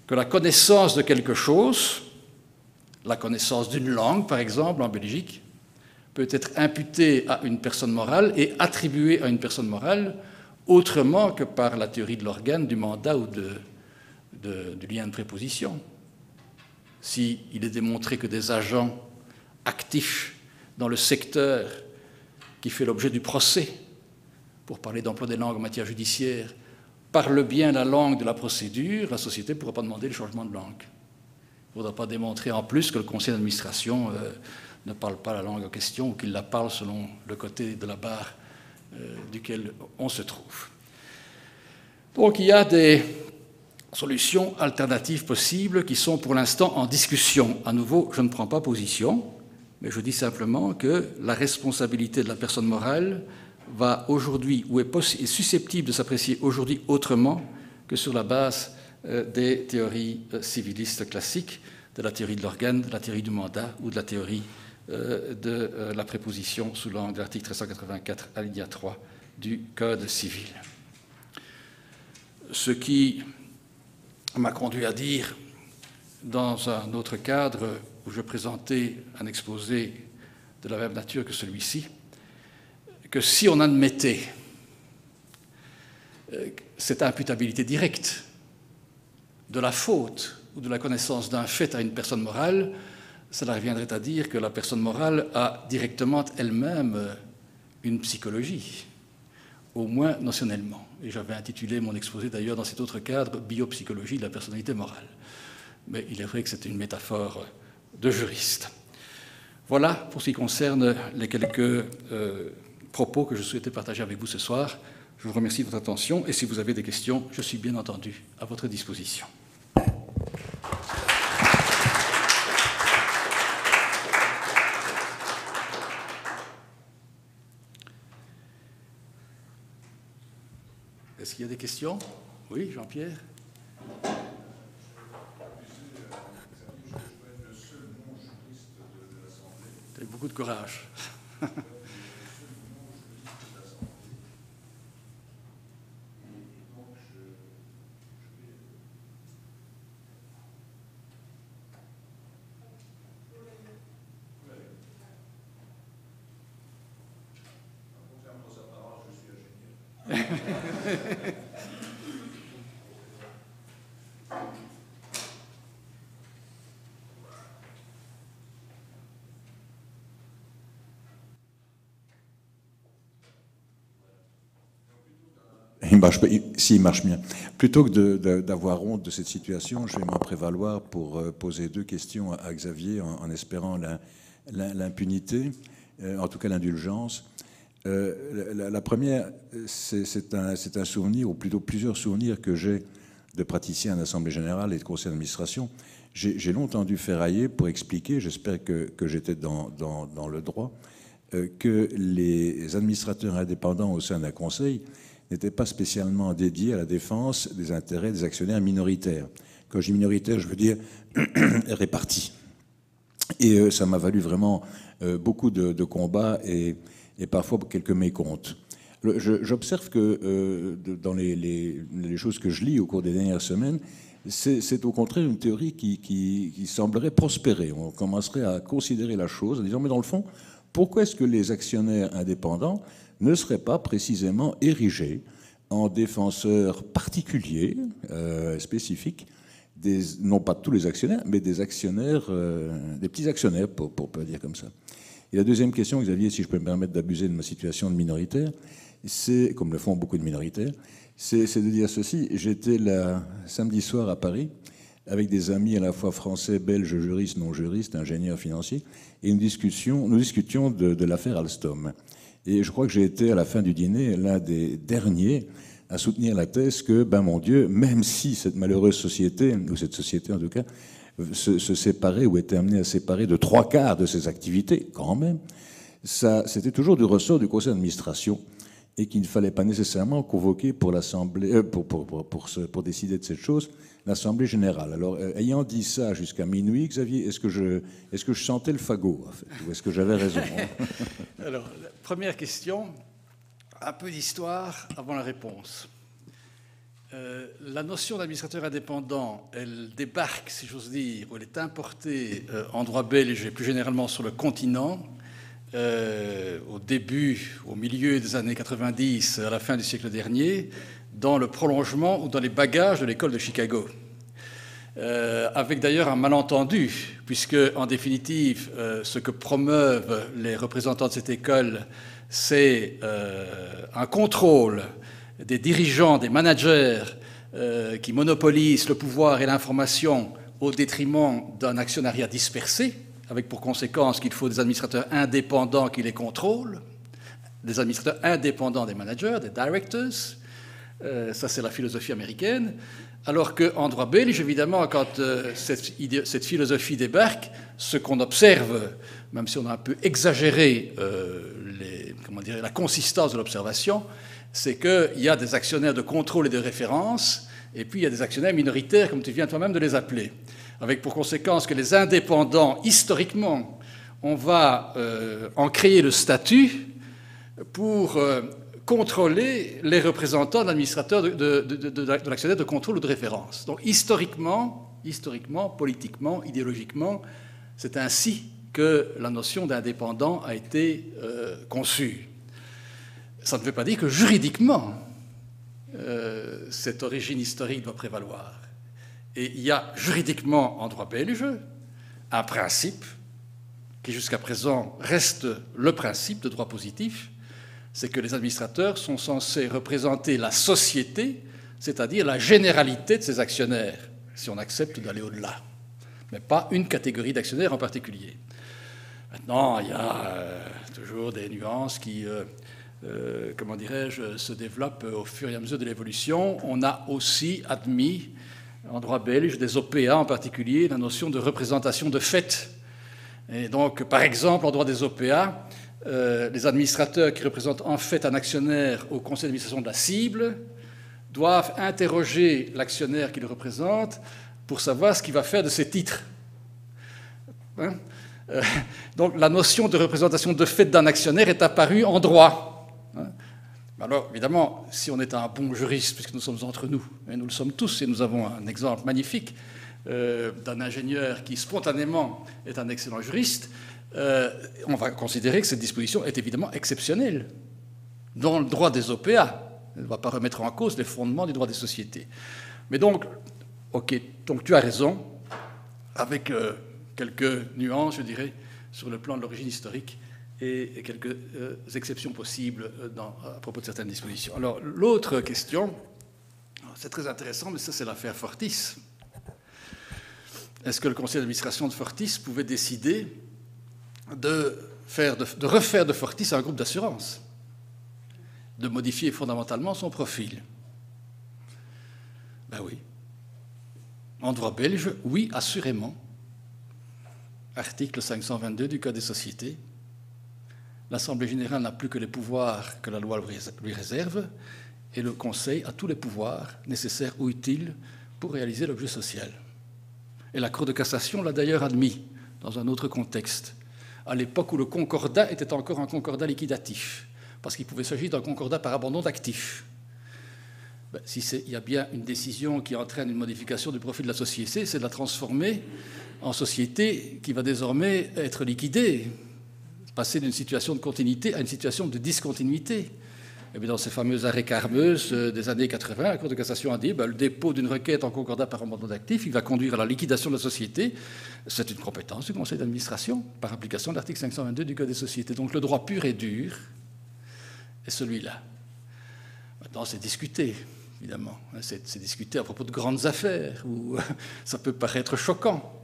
que la connaissance de quelque chose, la connaissance d'une langue par exemple en Belgique, peut être imputée à une personne morale et attribuée à une personne morale autrement que par la théorie de l'organe, du mandat ou du lien de préposition. S'il est démontré que des agents actifs dans le secteur qui fait l'objet du procès, pour parler d'emploi des langues en matière judiciaire, parlent bien la langue de la procédure, la société ne pourra pas demander le changement de langue. Il ne faudra pas démontrer en plus que le conseil d'administration ne parle pas la langue en question ou qu'il la parle selon le côté de la barre duquel on se trouve. Donc il y a des solutions alternatives possibles qui sont pour l'instant en discussion. À nouveau, je ne prends pas position, mais je dis simplement que la responsabilité de la personne morale va aujourd'hui, ou est susceptible de s'apprécier aujourd'hui autrement que sur la base des théories civilistes classiques, de la théorie de l'organe, de la théorie du mandat ou de la théorie de la préposition sous l'angle de l'article 1384 alinéa 3 du Code civil. Ce qui m'a conduit à dire, dans un autre cadre où je présentais un exposé de la même nature que celui-ci, que si on admettait cette imputabilité directe de la faute ou de la connaissance d'un fait à une personne morale, cela reviendrait à dire que la personne morale a directement elle-même une psychologie, au moins notionnellement. Et j'avais intitulé mon exposé d'ailleurs dans cet autre cadre « Biopsychologie de la personnalité morale ». mais il est vrai que c'est une métaphore de juriste. Voilà pour ce qui concerne les quelques propos que je souhaitais partager avec vous ce soir. Je vous remercie de votre attention et si vous avez des questions, je suis bien entendu à votre disposition. Est-ce qu'il y a des questions? Oui, Jean-Pierre? Vous avez beaucoup de courage. S'il marche bien. Plutôt que d'avoir honte de cette situation, je vais m'en prévaloir pour poser deux questions à Xavier en espérant l'impunité, en tout cas l'indulgence. La première, c'est un souvenir, ou plutôt plusieurs souvenirs que j'ai de praticien en Assemblée Générale et de conseil d'administration. J'ai longtemps dû ferrailler pour expliquer, j'espère que j'étais dans le droit, que les administrateurs indépendants au sein d'un conseil n'étaient pas spécialement dédiés à la défense des intérêts des actionnaires minoritaires. Quand je dis minoritaires, je veux dire répartis. Et ça m'a valu vraiment beaucoup de combats et parfois quelques mécomptes. J'observe que dans les choses que je lis au cours des dernières semaines, c'est au contraire une théorie qui semblerait prospérer. On commencerait à considérer la chose en disant, mais dans le fond, pourquoi est-ce que les actionnaires indépendants ne seraient pas précisément érigés en défenseurs particuliers, spécifiques, non pas tous les actionnaires, mais des actionnaires, des petits actionnaires, pour dire comme ça. Et la deuxième question, Xavier, si je peux me permettre d'abuser de ma situation de minoritaire, c'est, comme le font beaucoup de minoritaires, c'est de dire ceci. J'étais samedi soir à Paris avec des amis à la fois français, belges, juristes, non juristes, ingénieurs financiers, et nous discutions de l'affaire Alstom. Et je crois que j'ai été, à la fin du dîner, l'un des derniers à soutenir la thèse que, ben mon Dieu, même si cette malheureuse société, ou cette société en tout cas, se séparait ou était amenée à séparer de 3/4 de ses activités, quand même, c'était toujours du ressort du conseil d'administration et qu'il ne fallait pas nécessairement convoquer pour l'Assemblée, pour décider de cette chose, l'Assemblée générale. Alors, ayant dit ça jusqu'à minuit, Xavier, est-ce que je sentais le fagot, en fait, ou est-ce que j'avais raison? Alors, première question, un peu d'histoire avant la réponse. La notion d'administrateur indépendant, elle débarque, si j'ose dire, ou elle est importée en droit belge et plus généralement sur le continent, au milieu des années 90, à la fin du siècle dernier, dans le prolongement ou dans les bagages de l'école de Chicago. Avec d'ailleurs un malentendu, puisque en définitive, ce que promeuvent les représentants de cette école, c'est un contrôle des dirigeants, des managers qui monopolisent le pouvoir et l'information au détriment d'un actionnariat dispersé, avec pour conséquence qu'il faut des administrateurs indépendants qui les contrôlent, des administrateurs indépendants des managers, des directors. Ça, c'est la philosophie américaine. Alors qu'en droit belge, évidemment, quand cette philosophie débarque, ce qu'on observe, même si on a un peu exagéré la consistance de l'observation, c'est qu'il y a des actionnaires de contrôle et de référence, et puis il y a des actionnaires minoritaires, comme tu viens toi-même de les appeler, avec pour conséquence que les indépendants, historiquement, on va en créer le statut pour contrôler les représentants de l'administrateur de l'actionnaire de contrôle ou de référence. Donc historiquement, politiquement, idéologiquement, c'est ainsi que la notion d'indépendant a été conçue. Ça ne veut pas dire que juridiquement, cette origine historique doit prévaloir. Et il y a juridiquement en droit belge un principe qui jusqu'à présent reste le principe de droit positif, c'est que les administrateurs sont censés représenter la société, c'est-à-dire la généralité de ses actionnaires, si on accepte d'aller au-delà. mais pas une catégorie d'actionnaires en particulier. Maintenant, il y a toujours des nuances qui, comment dirais-je, se développent au fur et à mesure de l'évolution. On a aussi admis, en droit belge, des OPA en particulier, la notion de représentation de fait. Et donc, par exemple, en droit des OPA, les administrateurs qui représentent en fait un actionnaire au conseil d'administration de la cible doivent interroger l'actionnaire qui le représente pour savoir ce qu'il va faire de ses titres. Hein? Donc la notion de représentation de fait d'un actionnaire est apparue en droit. Hein? Alors évidemment, si on est un bon juriste, puisque nous sommes entre nous, et nous le sommes tous, et nous avons un exemple magnifique d'un ingénieur qui spontanément est un excellent juriste, on va considérer que cette disposition est évidemment exceptionnelle dans le droit des OPA. Elle ne va pas remettre en cause les fondements du droit des sociétés. Mais donc, ok, donc tu as raison, avec quelques nuances, je dirais, sur le plan de l'origine historique et quelques exceptions possibles à propos de certaines dispositions. Alors, l'autre question, c'est très intéressant, mais ça, c'est l'affaire Fortis. Est-ce que le conseil d'administration de Fortis pouvait décider de refaire de Fortis un groupe d'assurance, de modifier fondamentalement son profil? Ben oui. En droit belge, oui, assurément. Article 522 du Code des sociétés. L'Assemblée générale n'a plus que les pouvoirs que la loi lui réserve, et le Conseil a tous les pouvoirs nécessaires ou utiles pour réaliser l'objet social. Et la Cour de cassation l'a d'ailleurs admis dans un autre contexte, à l'époque où le concordat était encore un concordat liquidatif, parce qu'il pouvait s'agir d'un concordat par abandon d'actifs. Ben, il y a bien une décision qui entraîne une modification du profil de la société, c'est de la transformer en société qui va désormais être liquidée, passer d'une situation de continuité à une situation de discontinuité. Et bien dans ces fameux arrêts Carmeuse des années 80, la Cour de cassation a dit le dépôt d'une requête en concordat par abandon d'actifs, il va conduire à la liquidation de la société. C'est une compétence du conseil d'administration, par application de l'article 522 du Code des sociétés. Donc le droit pur et dur est celui-là. Maintenant, c'est discuté, évidemment. C'est discuté à propos de grandes affaires, où ça peut paraître choquant.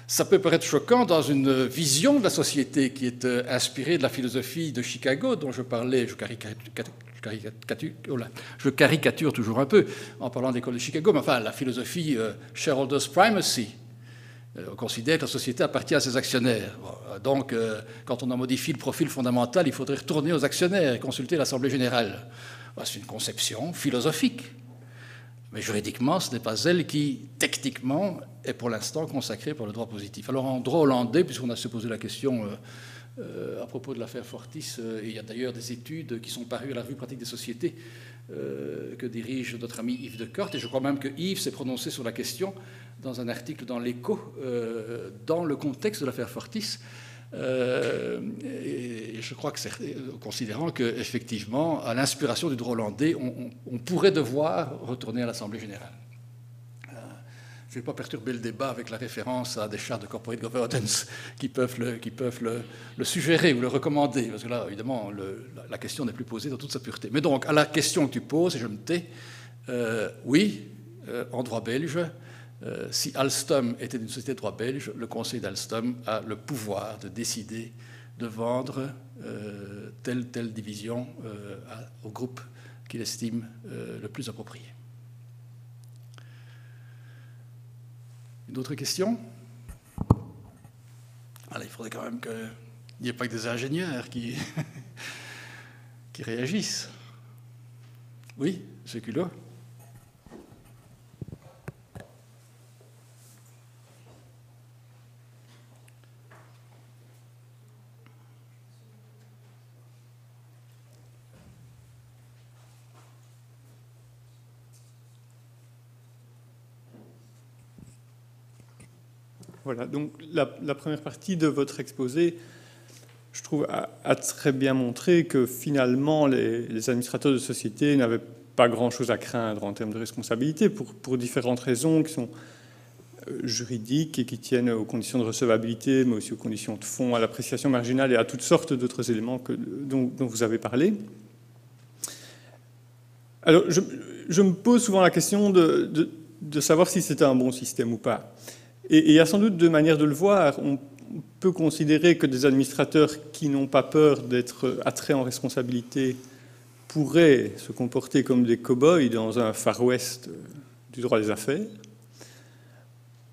Ça peut paraître choquant dans une vision de la société qui est inspirée de la philosophie de Chicago, dont je parlais, je caricature toujours un peu en parlant de l'école de Chicago, mais enfin, la philosophie shareholders primacy. On considère que la société appartient à ses actionnaires. Donc, quand on a modifié le profil fondamental, il faudrait retourner aux actionnaires et consulter l'Assemblée générale. C'est une conception philosophique. Mais juridiquement, ce n'est pas elle qui, techniquement, est pour l'instant consacrée par le droit positif. Alors en droit hollandais, puisqu'on a se posé la question à propos de l'affaire Fortis, et il y a d'ailleurs des études qui sont parues à la revue pratique des sociétés que dirige notre ami Yves de Kort, et je crois même que Yves s'est prononcé sur la question dans un article dans l'Écho, dans le contexte de l'affaire Fortis, et je crois que c'est considérant qu'effectivement, à l'inspiration du droit hollandais, on pourrait devoir retourner à l'Assemblée générale. Je ne vais pas perturber le débat avec la référence à des chartes de corporate governance qui peuvent le suggérer ou le recommander, parce que là, évidemment, la question n'est plus posée dans toute sa pureté. Mais donc, à la question que tu poses, et je me tais, oui, en droit belge, si Alstom était une société de droit belge, le conseil d'Alstom a le pouvoir de décider de vendre telle division au groupe qu'il estime le plus approprié. D'autres questions? Alors, il faudrait quand même qu'il n'y ait pas que des ingénieurs qui réagissent. Oui, M. Culot. Voilà, donc la première partie de votre exposé, je trouve, a très bien montré que finalement, les administrateurs de société n'avaient pas grand-chose à craindre en termes de responsabilité pour différentes raisons qui sont juridiques et qui tiennent aux conditions de recevabilité, mais aussi aux conditions de fond, à l'appréciation marginale et à toutes sortes d'autres éléments dont vous avez parlé. Alors, je me pose souvent la question de savoir si c'était un bon système ou pas. Et il y a sans doute deux manières de le voir. On peut considérer que des administrateurs qui n'ont pas peur d'être attraits en responsabilité pourraient se comporter comme des cow-boys dans un Far West du droit des affaires.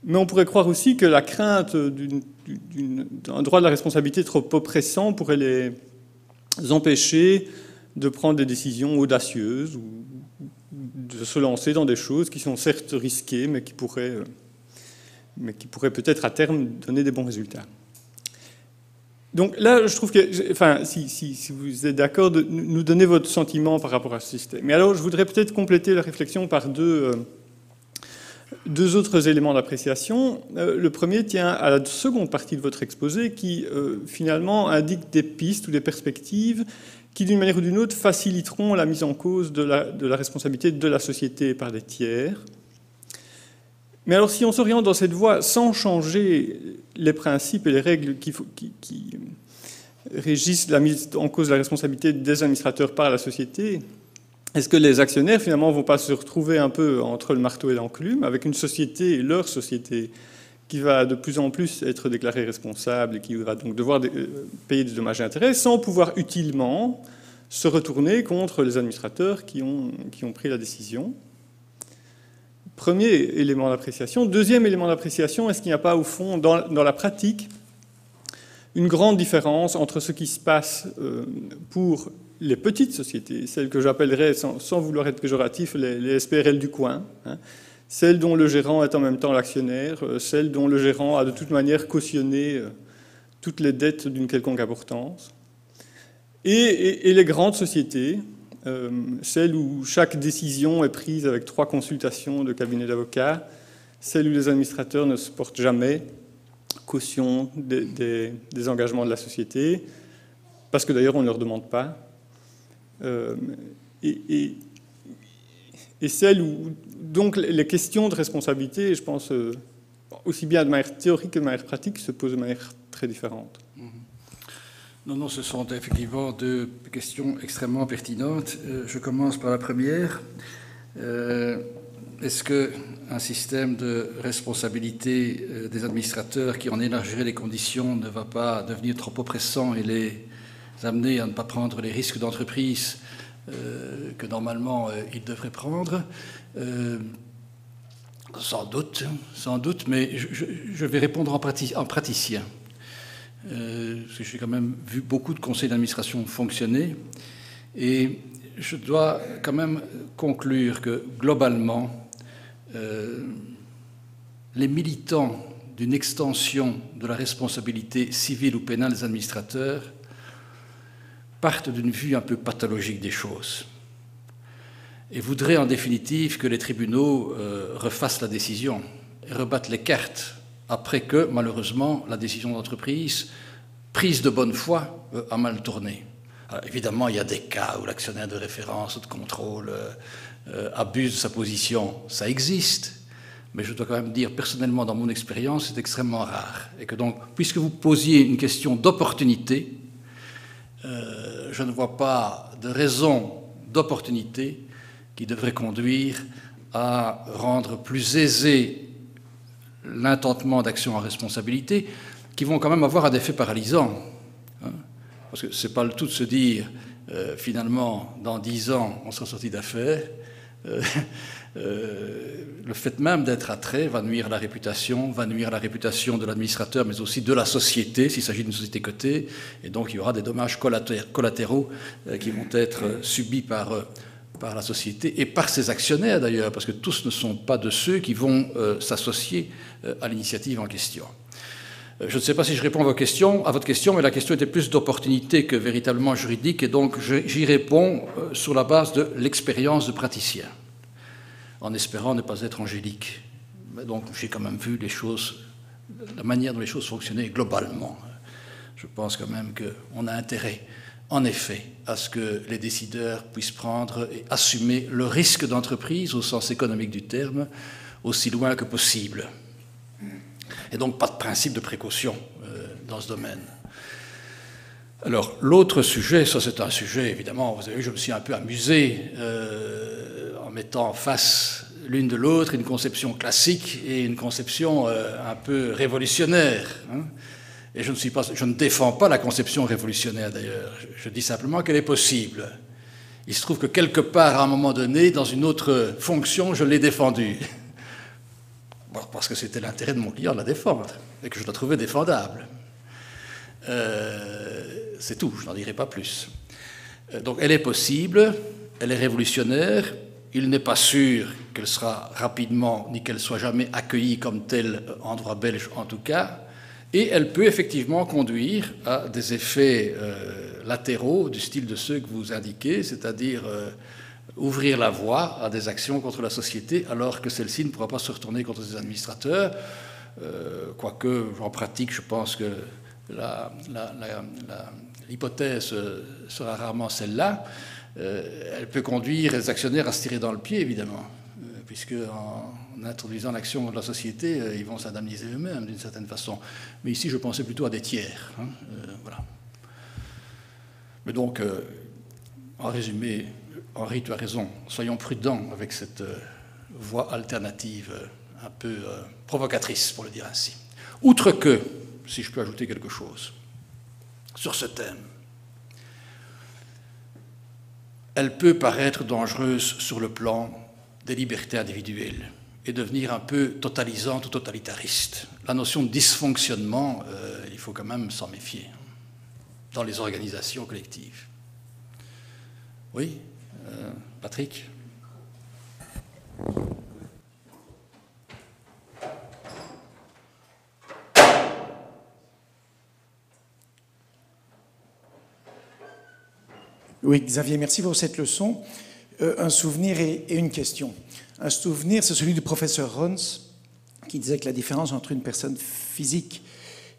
Mais on pourrait croire aussi que la crainte d'un droit de la responsabilité trop oppressant pourrait les empêcher de prendre des décisions audacieuses ou de se lancer dans des choses qui sont certes risquées, mais qui pourraient peut-être à terme donner des bons résultats. Donc là, je trouve que, enfin, si vous êtes d'accord, de nous donner votre sentiment par rapport à ce système. Mais alors, je voudrais peut-être compléter la réflexion par deux autres éléments d'appréciation. Le premier tient à la seconde partie de votre exposé qui, finalement, indique des pistes ou des perspectives qui, d'une manière ou d'une autre, faciliteront la mise en cause de la responsabilité de la société par des tiers. Mais alors, si on s'oriente dans cette voie sans changer les principes et les règles qui régissent la mise en cause de la responsabilité des administrateurs par la société, est-ce que les actionnaires, finalement, ne vont pas se retrouver un peu entre le marteau et l'enclume, avec une société, leur société, qui va de plus en plus être déclarée responsable et qui va donc devoir payer des dommages et intérêts, sans pouvoir utilement se retourner contre les administrateurs qui ont pris la décision? Premier élément d'appréciation. Deuxième élément d'appréciation, est-ce qu'il n'y a pas, au fond, dans la pratique, une grande différence entre ce qui se passe pour les petites sociétés, celles que j'appellerais, sans vouloir être péjoratif, les SPRL du coin, hein, celles dont le gérant est en même temps l'actionnaire, celles dont le gérant a de toute manière cautionné toutes les dettes d'une quelconque importance, et les grandes sociétés, celles où chaque décision est prise avec 3 consultations de cabinet d'avocats, celles où les administrateurs ne se portent jamais caution des engagements de la société, parce que d'ailleurs on ne leur demande pas, et celles où donc les questions de responsabilité, je pense, aussi bien de manière théorique que de manière pratique, se posent de manière très différente. Non, ce sont effectivement deux questions extrêmement pertinentes. Je commence par la première. Est-ce qu'un système de responsabilité des administrateurs qui en élargirait les conditions ne va pas devenir trop oppressant et les amener à ne pas prendre les risques d'entreprise que normalement ils devraient prendre? Sans doute, mais je vais répondre en praticien. Parce que j'ai quand même vu beaucoup de conseils d'administration fonctionner, et je dois quand même conclure que globalement, les militants d'une extension de la responsabilité civile ou pénale des administrateurs partent d'une vue un peu pathologique des choses et voudraient en définitive que les tribunaux refassent la décision et rebattent les cartes après que, malheureusement, la décision d'entreprise, prise de bonne foi, a mal tourné. Alors, évidemment, il y a des cas où l'actionnaire de référence ou de contrôle abuse de sa position. Ça existe. Mais je dois quand même dire, personnellement, dans mon expérience, c'est extrêmement rare. Et que donc, puisque vous posiez une question d'opportunité, je ne vois pas de raison d'opportunité qui devrait conduire à rendre plus aisé l'intentement d'action en responsabilité, qui vont quand même avoir un effet paralysant. Hein, parce que ce n'est pas le tout de se dire, finalement, dans 10 ans, on sera sorti d'affaires. Le fait même d'être attrait va nuire à la réputation de l'administrateur, mais aussi de la société, s'il s'agit d'une société cotée, et donc il y aura des dommages collatéraux qui vont être subis par la société et par ses actionnaires d'ailleurs, parce que tous ne sont pas de ceux qui vont s'associer à l'initiative en question. Je ne sais pas si je réponds à votre question, mais la question était plus d'opportunité que véritablement juridique, et donc j'y réponds sur la base de l'expérience de praticien, en espérant ne pas être angélique. Mais donc j'ai quand même vu les choses, la manière dont les choses fonctionnaient globalement. Je pense quand même qu'on a intérêt, en effet, à ce que les décideurs puissent prendre et assumer le risque d'entreprise, au sens économique du terme, aussi loin que possible. Et donc pas de principe de précaution dans ce domaine. Alors, l'autre sujet, ça c'est un sujet, évidemment, vous avez vu, je me suis un peu amusé en mettant en face l'une de l'autre une conception classique et une conception un peu révolutionnaire. Hein. Et je ne défends pas la conception révolutionnaire d'ailleurs, je dis simplement qu'elle est possible. Il se trouve que quelque part, à un moment donné, dans une autre fonction, je l'ai défendue. Bon, parce que c'était l'intérêt de mon client de la défendre, et que je la trouvais défendable. C'est tout, je n'en dirai pas plus. Donc elle est possible, elle est révolutionnaire, il n'est pas sûr qu'elle sera rapidement, ni qu'elle soit jamais accueillie comme telle en droit belge en tout cas, et elle peut effectivement conduire à des effets latéraux du style de ceux que vous indiquez, c'est-à-dire ouvrir la voie à des actions contre la société alors que celle-ci ne pourra pas se retourner contre ses administrateurs, quoique en pratique je pense que l'hypothèse sera rarement celle-là. Elle peut conduire les actionnaires à se tirer dans le pied, évidemment, puisque en introduisant l'action de la société, ils vont s'indemniser eux-mêmes d'une certaine façon. Mais ici, je pensais plutôt à des tiers. Hein, voilà. Mais donc, en résumé, Henri, tu as raison. Soyons prudents avec cette voie alternative un peu provocatrice, pour le dire ainsi. Outre que, si je peux ajouter quelque chose sur ce thème, elle peut paraître dangereuse sur le plan des libertés individuelles et devenir un peu totalisante ou totalitariste. La notion de dysfonctionnement, il faut quand même s'en méfier dans les organisations collectives. Oui, Patrick ? Oui, Xavier, merci pour cette leçon. Un souvenir et une question. Un souvenir, c'est celui du professeur Rons, qui disait que la différence entre une personne physique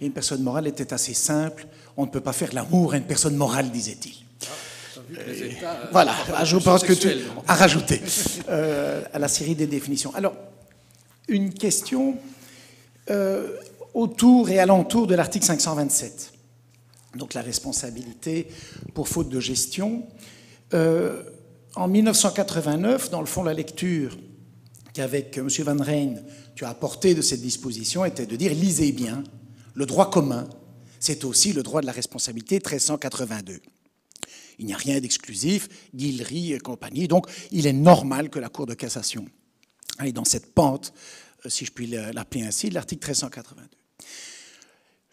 et une personne morale était assez simple. On ne peut pas faire l'amour à une personne morale, disait-il. Voilà, je pense que tu as rajouté à la série des définitions. Alors, une question autour et alentour de l'article 527. Donc la responsabilité pour faute de gestion. En 1989, dans le fond, la lecture qu'avec M. Van Rijn, tu as apporté de cette disposition était de dire « lisez bien, le droit commun, c'est aussi le droit de la responsabilité 1382 ». Il n'y a rien d'exclusif, Guilry et compagnie, donc il est normal que la Cour de cassation aille dans cette pente, si je puis l'appeler ainsi, de l'article 1382.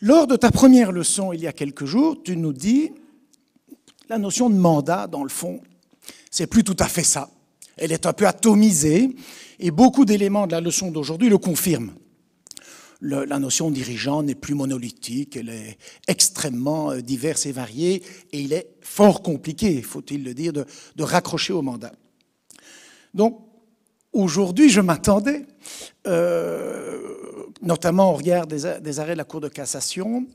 Lors de ta première leçon, il y a quelques jours, tu nous dis la notion de mandat, dans le fond, c'est plus tout à fait ça. Elle est un peu atomisée et beaucoup d'éléments de la leçon d'aujourd'hui le confirment. La notion de dirigeant n'est plus monolithique, elle est extrêmement diverse et variée et il est fort compliqué, faut-il le dire, de raccrocher au mandat. Donc, aujourd'hui, je m'attendais, notamment au regard des arrêts de la Cour de cassation,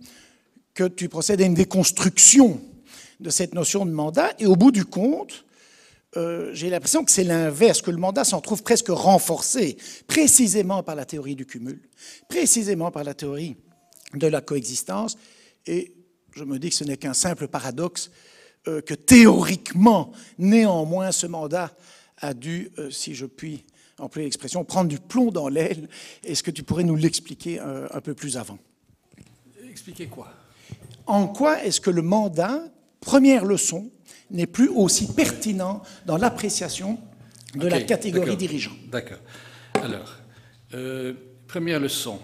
que tu procèdes à une déconstruction de cette notion de mandat. Et au bout du compte, j'ai l'impression que c'est l'inverse, que le mandat s'en trouve presque renforcé, précisément par la théorie du cumul, précisément par la théorie de la coexistence. Et je me dis que ce n'est qu'un simple paradoxe, que théoriquement, néanmoins, ce mandat a dû, si je puis employer l'expression, prendre du plomb dans l'aile. Est-ce que tu pourrais nous l'expliquer un peu plus avant? Expliquer quoi? En quoi est-ce que le mandat, première leçon, n'est plus aussi pertinent dans l'appréciation de la catégorie dirigeant? D'accord. Alors, première leçon,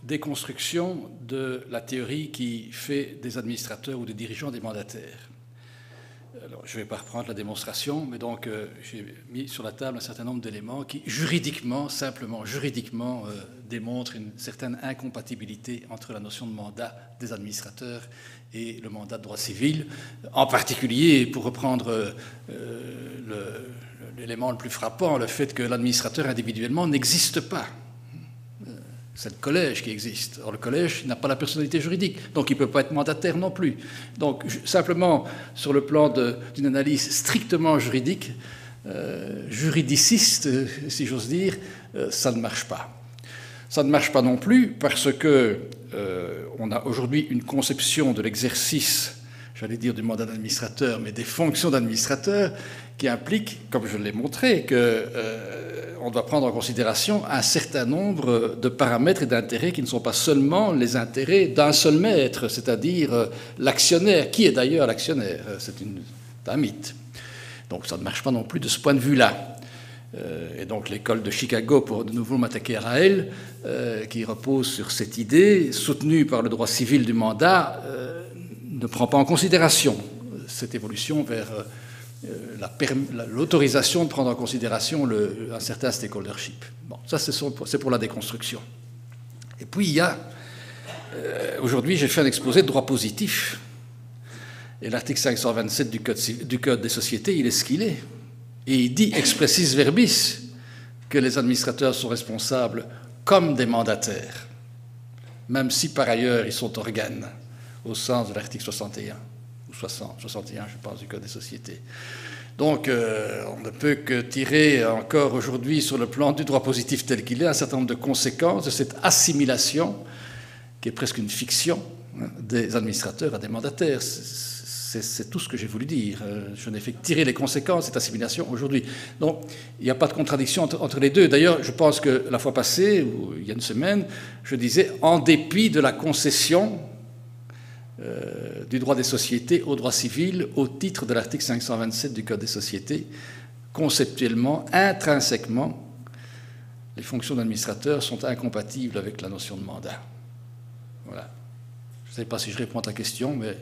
déconstruction de la théorie qui fait des administrateurs ou des dirigeants des mandataires. Alors, je ne vais pas reprendre la démonstration, mais donc j'ai mis sur la table un certain nombre d'éléments qui, juridiquement, simplement juridiquement, démontrent une certaine incompatibilité entre la notion de mandat des administrateurs et le mandat de droit civil. En particulier, pour reprendre l'élément le plus frappant, le fait que l'administrateur individuellement n'existe pas. C'est le collège qui existe. Or, le collège n'a pas la personnalité juridique, donc il ne peut pas être mandataire non plus. Donc, simplement, sur le plan d'une analyse strictement juridique, juridiciste, si j'ose dire, ça ne marche pas. Ça ne marche pas non plus parce que on a aujourd'hui une conception de l'exercice, j'allais dire du mandat d'administrateur, mais des fonctions d'administrateur qui impliquent, comme je l'ai montré, qu'on doit prendre en considération un certain nombre de paramètres et d'intérêts qui ne sont pas seulement les intérêts d'un seul maître, c'est-à-dire l'actionnaire, qui est d'ailleurs l'actionnaire. C'est un mythe. Donc ça ne marche pas non plus de ce point de vue-là. Et donc l'école de Chicago, pour de nouveau m'attaquer à elle, qui repose sur cette idée, soutenue par le droit civil du mandat, ne prend pas en considération cette évolution vers l'autorisation de prendre en considération un certain stakeholdership. Bon, ça c'est pour la déconstruction. Et puis il y a, aujourd'hui j'ai fait un exposé de droit positif, et l'article 527 du Code des sociétés, il est ce qu'il est. Et il dit expressis verbis que les administrateurs sont responsables comme des mandataires, même si par ailleurs ils sont organes, au sens de l'article 61, ou 61, je pense, du Code des sociétés. Donc on ne peut que tirer encore aujourd'hui sur le plan du droit positif tel qu'il est un certain nombre de conséquences de cette assimilation, qui est presque une fiction, des administrateurs à des mandataires. C'est tout ce que j'ai voulu dire. Je n'ai fait que tirer les conséquences de cette assimilation aujourd'hui. Donc, il n'y a pas de contradiction entre les deux. D'ailleurs, je pense que la fois passée, ou il y a une semaine, je disais, en dépit de la concession du droit des sociétés au droit civil, au titre de l'article 527 du Code des sociétés, conceptuellement, intrinsèquement, les fonctions d'administrateur sont incompatibles avec la notion de mandat. Voilà. Je ne sais pas si je réponds à ta question, mais...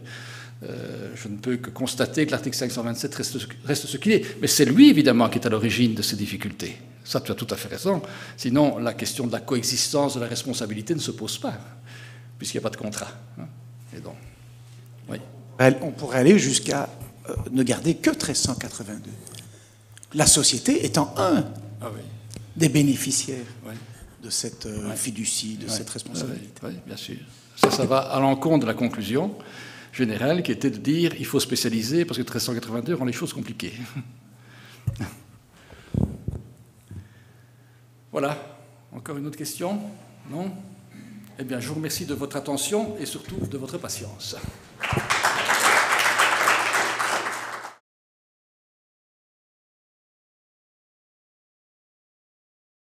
je ne peux que constater que l'article 527 reste ce qu'il est. Mais c'est lui, évidemment, qui est à l'origine de ces difficultés. Ça, tu as tout à fait raison. Sinon, la question de la coexistence de la responsabilité ne se pose pas, puisqu'il n'y a pas de contrat. Et donc, oui. On pourrait aller jusqu'à ne garder que 1382. La société étant des bénéficiaires de cette fiducie, de cette responsabilité. Oui, bien sûr. Ça va à l'encontre de la conclusion générale qui était de dire il faut spécialiser parce que 1382 rend les choses compliquées. Voilà. Encore une autre question? Non? Eh bien, je vous remercie de votre attention et surtout de votre patience.